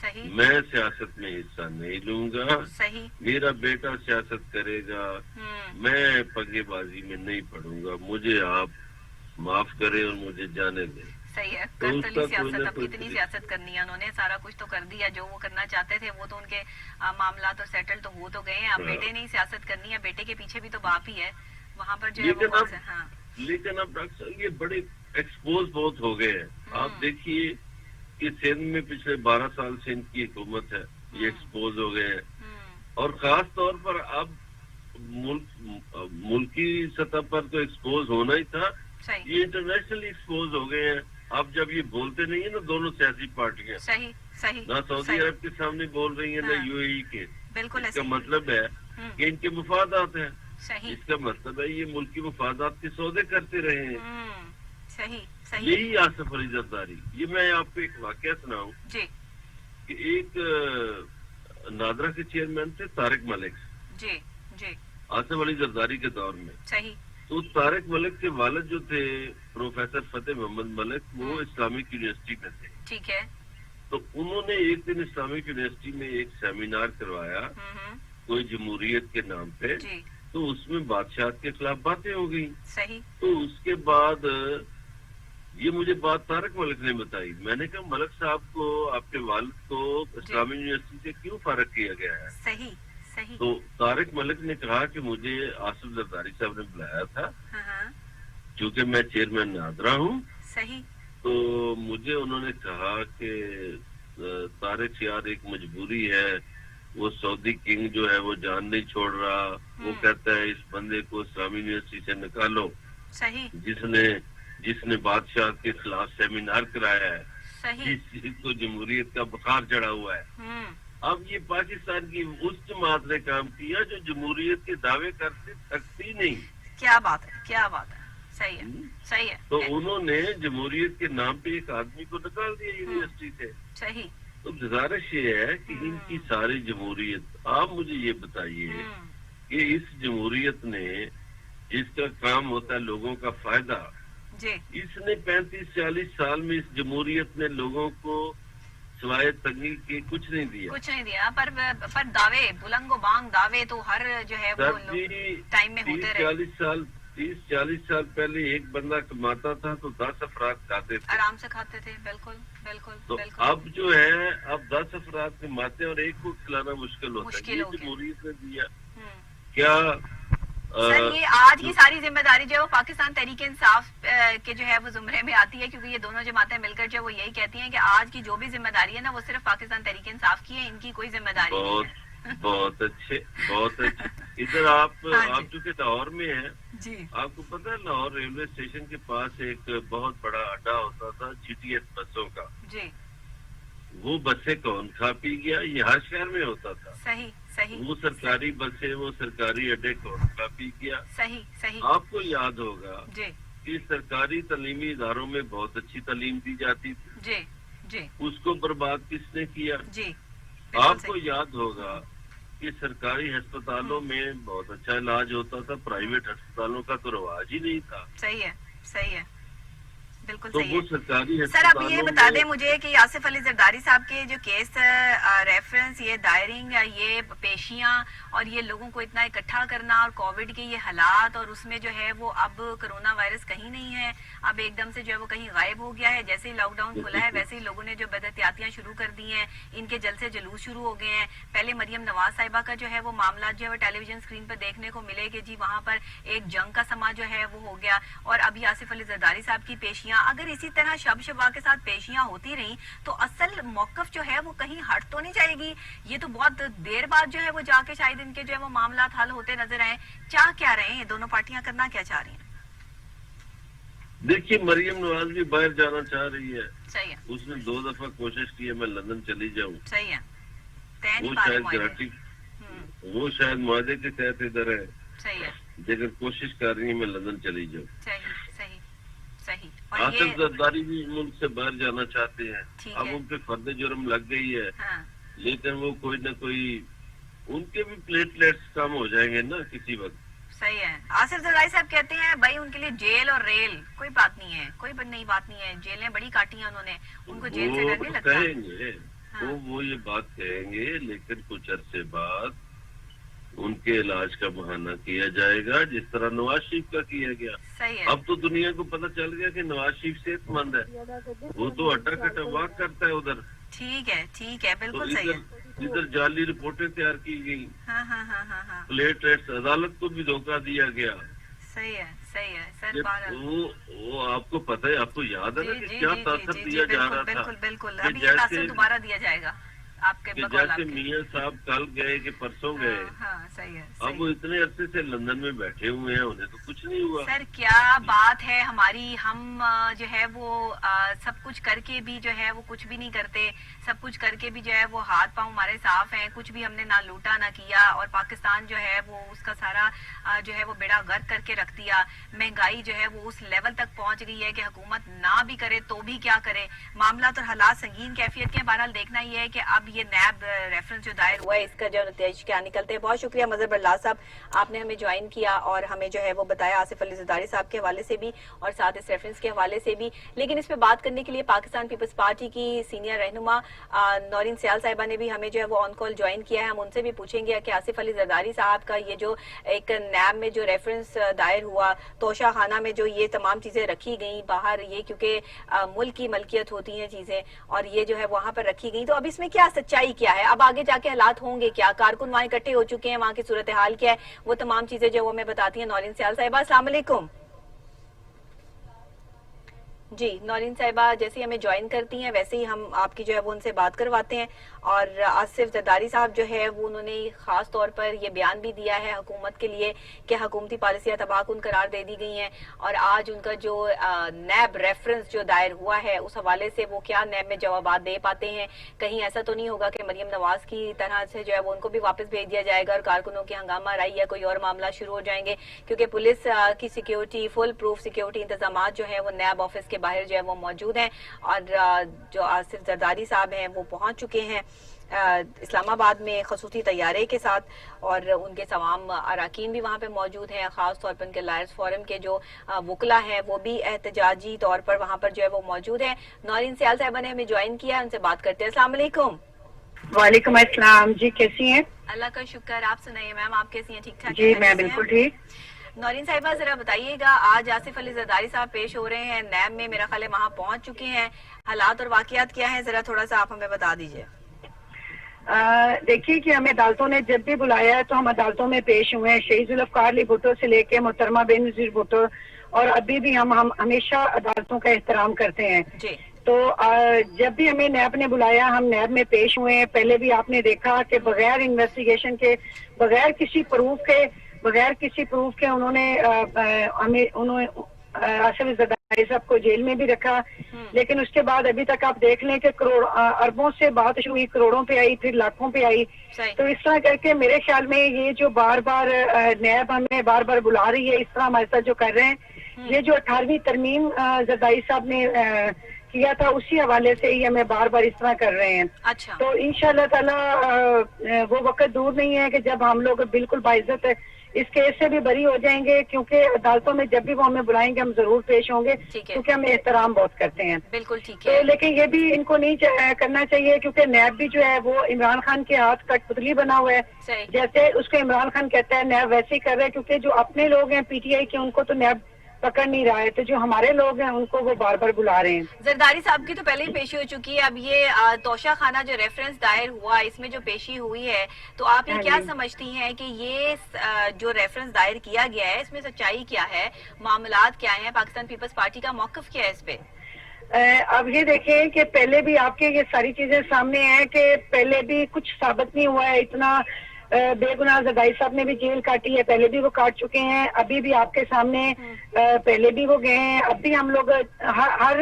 صحیح میں سیاست میں حصہ نہیں لوں گا، صحیح میرا بیٹا سیاست کرے گا، میں پگے بازی میں نہیں پڑوں گا، مجھے آپ معاف کریں اور مجھے جانے دیں۔ صحیح ہے، تو اس کرتلی کا کوئی سیاست، نہ اب کوئی کتنی طریقہ- سیاست کرنی ہے، انہوں نے سارا کچھ تو کر دیا جو وہ کرنا چاہتے تھے، وہ تو ان کے معاملات تو سیٹل تو ہو تو گئے ہیں، اب بیٹے نے ہی سیاست کرنی ہے، بیٹے کے پیچھے بھی تو باپ ہی ہے، وہاں پر جو ہے وہ کون سا ہاں لیکن اب ڈاکٹر صاحب یہ بڑے ایکسپوز بہت ہو گئے ہیں۔ آپ دیکھیے کہ سندھ میں پچھلے 12 سال سے ان کی حکومت ہے، یہ ایکسپوز ہو گئے ہیں، اور خاص طور پر اب ملکی سطح پر تو ایکسپوز ہونا ہی تھا، صحیح یہ انٹرنیشنل ایکسپوز ہو گئے ہیں۔ اب جب یہ بولتے نہیں ہیں نا دونوں سیاسی پارٹیاں، صحیح صحیح نہ سعودی عرب کے سامنے بول رہی ہیں نہ یو اے ای کے، بالکل اس کا ایسے مطلب ہے کہ ان کے مفادات ہیں، صحیح اس کا مطلب ہے یہ ملکی مفادات کے سودے کرتے رہے ہیں۔ صحیح صحیح یہی آصف علی زرداری، یہ میں آپ کو ایک واقعہ سناؤں جی کہ ایک نادرا کے چیئرمین تھے طارق ملک، جی جی آصف علی زرداری کے دور میں، صحیح تو طارق ملک کے والد جو تھے پروفیسر فتح محمد ملک، وہ اسلامک یونیورسٹی میں تھے، ٹھیک ہے تو انہوں نے ایک دن اسلامک یونیورسٹی میں ایک سیمینار کروایا کوئی جمہوریت کے نام پہ، جی تو اس میں بادشاہت کے خلاف باتیں ہو گئی، صحیح تو اس کے بعد یہ مجھے بات طارق ملک نے بتائی، میں نے کہا ملک صاحب کو، آپ کے والد کو اسلامی یونیورسٹی سے کیوں فارغ کیا گیا ہے؟ صحیح صحیح تو طارق ملک نے کہا کہ مجھے آصف زرداری صاحب نے بلایا تھا، چونکہ میں چیئرمین نادرا ہوں، صحیح تو مجھے انہوں نے کہا کہ طارق یار ایک مجبوری ہے، وہ سعودی کنگ جو ہے وہ جان نہیں چھوڑ رہا، وہ کہتا ہے اس بندے کو اسلامی یونیورسٹی سے نکالو، صحیح جس نے بادشاہ کے خلاف سیمینار کرایا ہے، صحیح جس کو جمہوریت کا بخار چڑھا ہوا ہے۔ اب یہ پاکستان کی اس جماعت نے کام کیا جو جمہوریت کے دعوے کرتے تھکتی نہیں، کیا بات ہے کیا بات ہے، صحیح ہے صحیح ہے تو انہوں نے جمہوریت کے نام پہ ایک آدمی کو نکال دیا یونیورسٹی سے۔ صحیح تو گزارش یہ ہے کہ ان کی ساری جمہوریت، آپ مجھے یہ بتائیے کہ اس جمہوریت نے جس کا کام ہوتا ہے لوگوں کا فائدہ، جی اس نے 35-40 سال میں اس جمہوریت نے لوگوں کو سوائے تنگی کے کچھ نہیں دیا۔ کچھ نہیں دیا، پر دعوے بلند و بانگ دعوے تو ہر جو ہے وہ ٹائم میں ہوتے رہے۔ 30-40 سال پہلے ایک بندہ کماتا تھا تو 10 افراد کھاتے تھے، آرام سے کھاتے تھے، بالکل بالکل تو بالکل اب جو ہے اب 10 افراد کماتے ہیں اور ایک کو کھلانا مشکل ہوتا ہے، مشکل یہ ہو گیا۔ جمہوریت نے دیا۔ کیا سر یہ آج کی ساری ذمہ داری جو ہے وہ پاکستان تحریک انصاف کے جو ہے وہ زمرے میں آتی ہے، کیونکہ یہ دونوں جماعتیں مل کر جو وہ یہی کہتی ہیں کہ آج کی جو بھی ذمہ داری ہے نا وہ صرف پاکستان تحریک انصاف کی ہے، ان کی کوئی ذمہ داری نہیں ہے۔ بہت اچھے بہت اچھے۔ ادھر آپ چونکہ لاہور میں ہیں، جی آپ کو پتا ہے لاہور ریلوے اسٹیشن کے پاس ایک بہت بڑا اڈا ہوتا تھا جی ٹی ایس بسوں کا، جی وہ بسیں کون کھا پی گیا؟ یہ ہر شہر میں ہوتا تھا، صحیح صحیح وہ سرکاری بسیں، وہ سرکاری اڈے کون کھا پی گیا؟ صحیح صحیح آپ کو یاد ہوگا جی کہ سرکاری تعلیمی اداروں میں بہت اچھی تعلیم دی جاتی تھی، جی جی اس کو برباد کس نے کیا؟ جی آپ کو یاد ہوگا کہ سرکاری ہسپتالوں میں بہت اچھا علاج ہوتا تھا، پرائیویٹ ہسپتالوں کا تو رواج ہی نہیں تھا، صحیح ہے صحیح ہے بالکل تو صحیح وہ ہے۔ سرکاری سر اب یہ بتا دیں ہسپتالوں مجھے کہ آصف علی زرداری صاحب کے جو کیس ریفرنس، یہ دائرنگ یا یہ پیشیاں اور یہ لوگوں کو اتنا اکٹھا کرنا اور کووڈ کے یہ حالات، اور اس میں جو ہے وہ اب کرونا وائرس کہیں نہیں ہے، اب ایک دم سے جو ہے وہ کہیں غائب ہو گیا ہے، جیسے ہی لاک ڈاؤن کھلا ہے ویسے ہی لوگوں نے جو بد احتیاطیاں شروع کر دی ہیں، ان کے جلسے جلوس شروع ہو گئے ہیں۔ پہلے مریم نواز صاحبہ کا جو ہے وہ معاملات جو ہے وہ ٹیلی ویژن اسکرین پر دیکھنے کو ملے کہ جی وہاں پر ایک جنگ کا سما جو ہے وہ ہو گیا، اور ابھی آصف علی زرداری صاحب کی پیشیاں، اگر اسی طرح شب شبا کے ساتھ پیشیاں ہوتی رہیں تو اصل موقف جو ہے وہ کہیں ہٹ تو نہیں جائے گی؟ یہ تو بہت دیر بعد جو ہے وہ جا کے شاید ان کے جو ہے وہ معاملات حل ہوتے نظر آئے، چاہ کیا رہے ہیں یہ دونوں پارٹیاں، کرنا کیا چاہ رہی ہیں؟ دیکھیے مریم نواز بھی باہر جانا چاہ رہی ہے، صحیح ہے اس نے 2 دفعہ کوشش کی ہے میں لندن چلی جاؤں، صحیح ہے، طے نہیں وہ پا رہے شاید معاہدے۔ گارنٹی، وہ شاید معاہدے کے تحت ادھر ہے، صحیح ہے لیکن کوشش کر رہی ہے میں لندن چلی جاؤں۔ صحیح صحیح صحیح، اور آصف یہ زرداری بھی ملک سے باہر جانا چاہتے ہیں، ٹھیک اب ہے۔ ان پہ فرد جرم لگ گئی ہے، ہاں لیکن وہ کوئی نہ کوئی ان کے بھی پلیٹلیٹس کم ہو جائیں گے نا کسی وقت۔ صحیح ہے۔ آصف زرداری صاحب کہتے ہیں بھائی ان کے لیے جیل اور ریل کوئی بات نہیں ہے، کوئی نئی بات نہیں ہے، جیلیں بڑی کاٹی ہیں انہوں نے، ان کو جیل سے ڈر نہیں وہ لگتا۔ کہیں گے تو وہ یہ بات کہیں گے، لیکن کچھ عرصے بعد ان کے علاج کا بہانہ کیا جائے گا جس طرح نواز شریف کا کیا گیا۔ اب تو دنیا کو پتہ چل گیا کہ نواز شریف صحت مند ہے، وہ تو اٹا کٹا واک کرتا ہے ادھر۔ ٹھیک ہے، بالکل صحیح ہے۔ ادھر جعلی رپورٹیں تیار کی گئی، پلیٹ ٹیسٹ، عدالت کو بھی دھوکہ دیا گیا۔ صحیح ہے سر، وہ آپ کو پتہ ہے، آپ کو یاد ہے نا کہ کیا تاثر دیا جا رہا تھا؟ بالکل ابھی یہ تاثر دوبارہ دیا جائے گا آپ کے بقول۔ جیسے میاں صاحب کل گئے کہ پرسوں گئے، صحیح ہے۔ اب وہ اتنے عرصے سے لندن میں بیٹھے ہوئے ہیں، انہیں تو کچھ نہیں ہوا۔ سر کیا بات ہے ہماری، ہم جو ہے وہ سب کچھ کر کے بھی جو ہے وہ کچھ بھی نہیں کرتے، سب کچھ کر کے بھی جو ہے وہ ہاتھ پاؤں ہمارے صاف ہیں، کچھ بھی ہم نے نہ لوٹا نہ کیا، اور پاکستان جو ہے وہ اس کا سارا جو ہے وہ بیڑا غرق کر کے رکھ دیا۔ مہنگائی جو ہے وہ اس لیول تک پہنچ گئی ہے کہ حکومت نہ بھی کرے تو بھی کیا کرے۔ معاملات اور حالات سنگین کیفیت کے، بہرحال دیکھنا یہ ہے کہ اب یہ نیب ریفرنس جو دائر ہوا ہے اس کا جو نتائج کیا نکلتے ہیں۔ بہت شکریہ مظہر برلا صاحب، آپ نے ہمیں جوائن کیا اور ہمیں جو ہے وہ بتایا آصف علی زرداری صاحب کے حوالے سے بھی اور ساتھ اس ریفرنس کے حوالے سے بھی۔ لیکن اس پہ بات کرنے کے لیے پاکستان پیپلز پارٹی کی سینئر رہنما نورین سیال صاحبہ نے بھی ہمیں جو ہے وہ آن کال جوائن کیا ہے۔ ہم ان سے بھی پوچھیں گے کہ آصف علی زرداری صاحب کا یہ جو ایک نیب میں جو ریفرنس دائر ہوا، توشہ خانہ میں جو یہ تمام چیزیں رکھی گئیں باہر، یہ کیونکہ ملک کی ملکیت ہوتی ہیں چیزیں، اور یہ جو ہے وہاں پر رکھی گئیں، تو اب اس میں کیا سچائی کیا ہے؟ اب آگے جا کے حالات ہوں گے کیا؟ کارکن وہاں اکٹھے ہو چکے ہیں، وہاں کی صورتحال کیا ہے، وہ تمام چیزیں جو وہ ہمیں بتاتی ہیں نورین سیال صاحبہ۔ السلام علیکم جی نورین صاحبہ، جیسے ہمیں جوائن کرتی ہیں ویسے ہی ہم آپ کی جو ہے وہ ان سے بات کرواتے ہیں۔ اور آصف زرداری صاحب جو ہے وہ انہوں نے خاص طور پر یہ بیان بھی دیا ہے حکومت کے لیے کہ حکومتی پالیسیاں تباہ کن قرار دے دی گئی ہیں، اور آج ان کا جو نیب ریفرنس جو دائر ہوا ہے اس حوالے سے وہ کیا نیب میں جوابات دے پاتے ہیں۔ کہیں ایسا تو نہیں ہوگا کہ مریم نواز کی طرح سے جو ہے وہ ان کو بھی واپس بھیج دیا جائے گا اور کارکنوں کی ہنگامہ آرائی یا کوئی اور معاملہ شروع ہو جائیں گے، کیونکہ پولیس کی سیکیورٹی، فل پروف سیکیورٹی انتظامات جو ہیں وہ نیب آفس کے باہر جو ہے وہ موجود ہیں، اور جو آصف زرداری صاحب ہیں وہ پہنچ چکے ہیں اسلام آباد میں خصوصی طیارے کے ساتھ، اور ان کے تمام اراکین بھی وہاں پہ موجود ہیں، خاص طور پر ان کے لائرز فورم کے جو وکلا ہیں وہ بھی احتجاجی طور پر وہاں پر جو ہے وہ موجود ہیں۔ نورین سیال صاحبہ نے ہمیں جوائن کیا ہے، ان سے بات کرتے ہیں۔ السلام علیکم۔ وعلیکم السلام جی، کیسی ہیں؟ اللہ کا شکر، آپ سنائیے میم، آپ کیسی ہیں؟ ٹھیک ٹھاک؟ جی میں بالکل ٹھیک۔ نورین صاحبہ ذرا بتائیے گا، آج آصف علی زرداری صاحب پیش ہو رہے ہیں نیب میں، میرا خیال ہے وہاں پہنچ چکے ہیں، حالات اور واقعات کیا ہیں ذرا تھوڑا سا آپ ہمیں بتا دیجئے۔ دیکھیے کہ ہمیں عدالتوں نے جب بھی بلایا ہے تو ہم عدالتوں میں پیش ہوئے ہیں، شہید ذوالفقار علی بھٹو سے لے کے محترمہ بے نظیر بھٹو، اور ابھی بھی ہم ہمیشہ عدالتوں کا احترام کرتے ہیں جی۔ تو جب بھی ہمیں نیب نے بلایا ہم نیب میں پیش ہوئے ہیں۔ پہلے بھی آپ نے دیکھا کہ بغیر انویسٹیگیشن کے، بغیر کسی پروف کے انہوں نے آصف زرداری صاحب کو جیل میں بھی رکھا، لیکن اس کے بعد ابھی تک آپ دیکھ لیں کہ اربوں سے بات شروع ہوئی، کروڑوں پہ آئی، پھر لاکھوں پہ آئی۔ تو اس طرح کر کے میرے خیال میں یہ جو بار بار نیب ہمیں بار بار بلا رہی ہے، اس طرح ہمارے ساتھ جو کر رہے ہیں، یہ جو 18ویں ترمیم زرداری صاحب نے کیا تھا اسی حوالے سے ہی ہمیں بار بار اس طرح کر رہے ہیں۔ اچھا۔ تو انشاءاللہ تعالی وہ وقت دور نہیں ہے کہ جب ہم لوگ بالکل باعزت اس کیس سے بھی بری ہو جائیں گے، کیونکہ عدالتوں میں جب بھی وہ ہمیں بلائیں گے ہم ضرور پیش ہوں گے، کیونکہ ہم احترام بہت کرتے ہیں۔ بالکل ٹھیک تو ہے۔ لیکن یہ بھی ان کو نہیں کرنا چاہیے، کیونکہ نیب بھی جو ہے وہ عمران خان کے ہاتھ کٹ پتلی بنا ہوا ہے، جیسے اس کو عمران خان کہتا ہے نیب ویسے ہی کر رہا ہے، کیونکہ جو اپنے لوگ ہیں پی ٹی آئی کے ان کو تو نیب پکڑ نہیں رہا ہے، تو جو ہمارے لوگ ہیں ان کو وہ بار بار بلا رہے ہیں۔ زرداری صاحب کی تو پہلے ہی پیشی ہو چکی ہے، اب یہ توشہ خانہ جو ریفرنس دائر ہوا اس میں جو پیشی ہوئی ہے، تو آپ یہ کیا سمجھتی ہیں کہ یہ جو ریفرنس دائر کیا گیا ہے اس میں سچائی کیا ہے، معاملات کیا ہیں، پاکستان پیپلز پارٹی کا موقف کیا ہے اس پہ؟ اب یہ دیکھیں کہ پہلے بھی آپ کے یہ ساری چیزیں سامنے ہیں کہ پہلے بھی کچھ ثابت نہیں ہوا ہے، اتنا بے گناہ زرداری صاحب نے بھی جیل کاٹی ہے، پہلے بھی وہ کاٹ چکے ہیں، ابھی بھی آپ کے سامنے پہلے بھی وہ گئے ہیں، اب بھی ہم لوگ ہر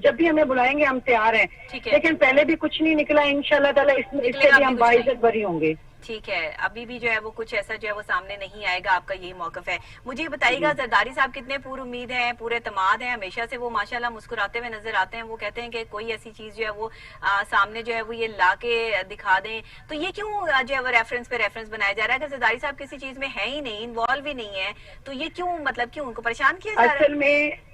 جب بھی ہمیں بلائیں گے ہم تیار ہیں، لیکن پہلے بھی کچھ نہیں نکلا، انشاءاللہ تعالی اس سے بھی ہم باعزت بری ہوں گے۔ ٹھیک ہے، ابھی بھی جو ہے وہ کچھ ایسا جو ہے وہ سامنے نہیں آئے گا، آپ کا یہی موقف ہے۔ مجھے یہ بتائیے گا زرداری صاحب کتنے پور امید ہیں، پورے اعتماد ہیں، ہمیشہ سے وہ ماشاءاللہ مسکراتے ہوئے نظر آتے ہیں، وہ کہتے ہیں کہ کوئی ایسی چیز جو ہے وہ سامنے جو ہے وہ یہ لا کے دکھا دیں، تو یہ کیوں جو ہے وہ ریفرنس پہ ریفرنس بنایا جا رہا ہے؟ کہ زرداری صاحب کسی چیز میں ہے ہی نہیں، انوالو ہی نہیں ہے، تو یہ کیوں، مطلب کیوں ان کو پریشان کیا جا رہا ہے؟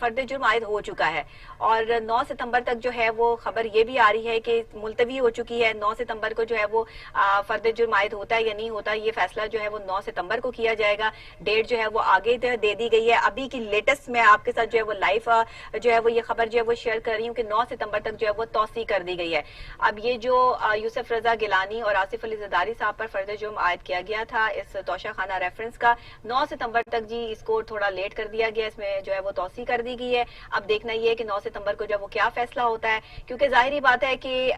فرد جرم عائد ہو چکا ہے اور 9 ستمبر تک جو ہے وہ خبر یہ بھی آ رہی ہے کہ ملتوی ہو چکی ہے. 9 ستمبر کو جو ہے وہ فرد جرم عائد ہوتا ہے یا نہیں ہوتا, یہ فیصلہ جو ہے وہ 9 ستمبر کو کیا جائے گا. ڈیٹ جو ہے وہ آگے دے دی گئی ہے. ابھی کی لیٹسٹ میں آپ کے ساتھ جو ہے وہ لائیو جو ہے وہ یہ خبر جو ہے وہ شیئر کر رہی ہوں کہ 9 ستمبر تک جو ہے وہ توسیع کر دی گئی ہے. اب یہ جو یوسف رضا گیلانی اور آصف علی زرداری صاحب پر فرد جرم عائد کیا گیا تھا اس توشہ خانہ ریفرنس کا, 9 ستمبر تک جی اس کو تھوڑا لیٹ کر دیا گیا, اس میں جو ہے وہ توسیع کر دی گئی ہے. اب دیکھنا یہ ہے کہ 9 ستمبر کو جب وہ کیا فیصلہ ہوتا ہے, کیونکہ ظاہری بات ہے کہ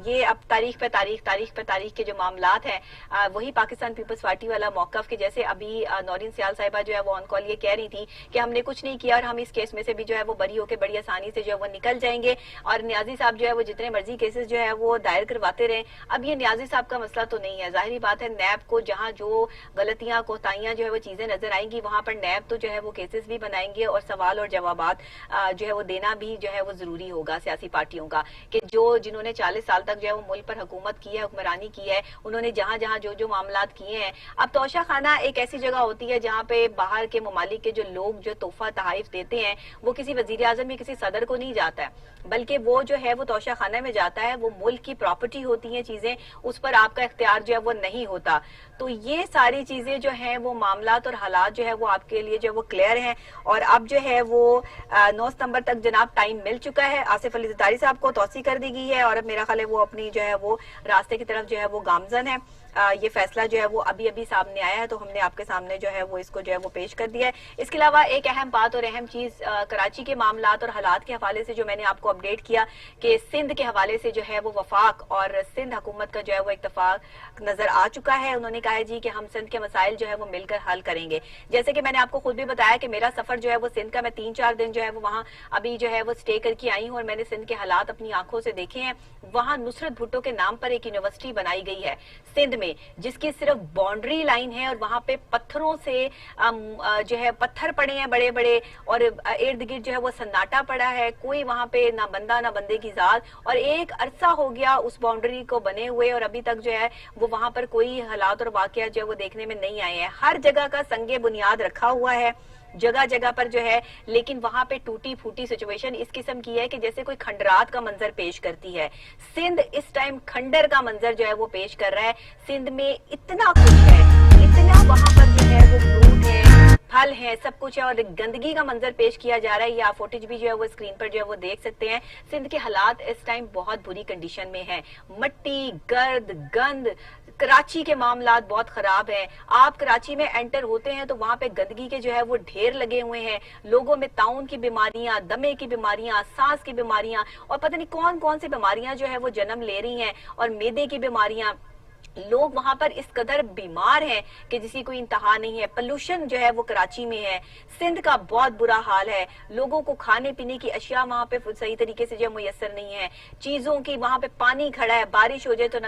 یہ اب تاریخ پہ تاریخ کے جو معاملات ہیں وہی پاکستان پیپلز پارٹی والا موقف کے جیسے ابھی نورین سیال صاحبہ جو ہے وہ آن کال یہ کہہ رہی تھی کہ ہم نے کچھ نہیں کیا اور ہم اس کیس میں سے بھی جو ہے وہ بری ہو کے بڑی آسانی سے جو ہے وہ نکل جائیں گے, اور نیازی صاحب جو ہے وہ جتنے مرضی کیسز جو ہے وہ دائر کرواتے رہیں. اب یہ نیازی صاحب کا مسئلہ تو نہیں ہے, ظاہری بات ہے نیب کو جہاں جو غلطیاں کوتاہیاں جو ہے وہ چیزیں نظر آئیں گی وہاں پر نیب تو جو ہے وہ کیسز بھی بنائیں گے اور سوال اور جوابات جو ہے وہ دینا بھی جو ہے وہ ضروری ہوگا سیاسی پارٹیوں کا, کہ جنہوں نے 40 سال تک جو ہے وہ ملک پر حکومت کی ہے, حکمرانی کی ہے, انہوں نے جہاں جہاں جو معاملات کیے ہیں. اب توشہ خانہ ایک ایسی جگہ ہوتی ہے جہاں پہ باہر کے ممالک کے جو لوگ جو تحفہ تحائف دیتے ہیں وہ کسی وزیر اعظم یا کسی صدر کو نہیں جاتا ہے, بلکہ وہ جو ہے وہ توشہ خانہ میں جاتا ہے. وہ ملک کی پراپرٹی ہوتی ہیں چیزیں, اس پر آپ کا اختیار جو ہے وہ نہیں ہوتا. تو یہ ساری چیزیں جو ہیں وہ معاملات اور حالات جو ہے وہ آپ کے لیے جو ہے وہ کلیئر ہیں. اور اب جو ہے وہ 9 ستمبر تک جناب ٹائم مل چکا ہے. آصف علی زرداری صاحب کو توسیع کر دی گئی ہے اور اب میرا خیال ہے وہ اپنی جو ہے وہ راستے کی طرف جو ہے وہ گامزن ہے. یہ فیصلہ جو ہے وہ ابھی سامنے آیا ہے تو ہم نے آپ کے سامنے جو ہے وہ اس کو جو ہے وہ پیش کر دیا ہے. اس کے علاوہ ایک اہم بات اور اہم چیز کراچی کے معاملات اور حالات کے حوالے سے جو میں نے آپ کو اپڈیٹ کیا کہ سندھ کے حوالے سے جو ہے وہ وفاق اور سندھ حکومت کا جو ہے وہ اتفاق نظر آ چکا ہے. انہوں نے کہا ہے جی کہ ہم سندھ کے مسائل جو ہے وہ مل کر حل کریں گے. جیسے کہ میں نے آپ کو خود بھی بتایا کہ میرا سفر جو ہے وہ سندھ کا, میں 3-4 دن جو ہے وہ وہاں ابھی جو ہے وہ سٹے کر کے آئی ہوں اور میں نے سندھ کے حالات اپنی آنکھوں سے دیکھے ہیں. وہاں نصرت بھٹو کے نام پر ایک یونیورسٹی بنائی گئی ہے سندھ میں, جس کی صرف باؤنڈری لائن ہے اور وہاں پہ پتھروں سے جو ہے پتھر پڑے ہیں بڑے بڑے اور ارد گرد جو ہے وہ سناٹا پڑا ہے, کوئی وہاں پہ نہ بندہ نہ بندے کی ذات, اور ایک عرصہ ہو گیا اس باؤنڈری کو بنے ہوئے اور ابھی تک جو ہے وہ وہاں پر کوئی حالات اور واقعات جو ہے وہ دیکھنے میں نہیں آئے ہیں. ہر جگہ کا سنگ بنیاد رکھا ہوا ہے جگہ جگہ پر جو ہے, لیکن وہاں پہ ٹوٹی پھوٹی سچویشن اس قسم کی ہے کہ جیسے کوئی کھنڈرات کا منظر پیش کرتی ہے. سندھ اس ٹائم کھنڈر کا منظر جو ہے وہ پیش کر رہا ہے. سندھ میں اتنا کچھ ہے, اتنا وہاں پر جو ہے وہ فروٹ ہے, پھل ہے, سب کچھ ہے اور گندگی کا منظر پیش کیا جا رہا ہے. یہ آپ فوٹیج بھی جو ہے وہ اسکرین پر جو ہے وہ دیکھ سکتے ہیں. سندھ کے حالات اس ٹائم بہت بری کنڈیشن میں ہیں, مٹی, گرد, گند. کراچی کے معاملات بہت خراب ہیں. آپ کراچی میں انٹر ہوتے ہیں تو وہاں پہ گندگی کے جو ہے وہ ڈھیر لگے ہوئے ہیں. لوگوں میں طاعون کی بیماریاں, دمے کی بیماریاں, سانس کی بیماریاں اور پتہ نہیں کون کون سی بیماریاں جو ہے وہ جنم لے رہی ہیں, اور میدے کی بیماریاں. لوگ وہاں پر اس قدر بیمار ہیں کہ جس کی کوئی انتہا نہیں ہے. پولوشن جو ہے وہ کراچی میں ہے. سندھ کا بہت برا حال ہے. لوگوں کو کھانے پینے کی اشیاء وہاں پہ صحیح طریقے سے جو میسر نہیں ہے. چیزوں کی وہاں پہ پانی کھڑا ہے, بارش ہو جائے تو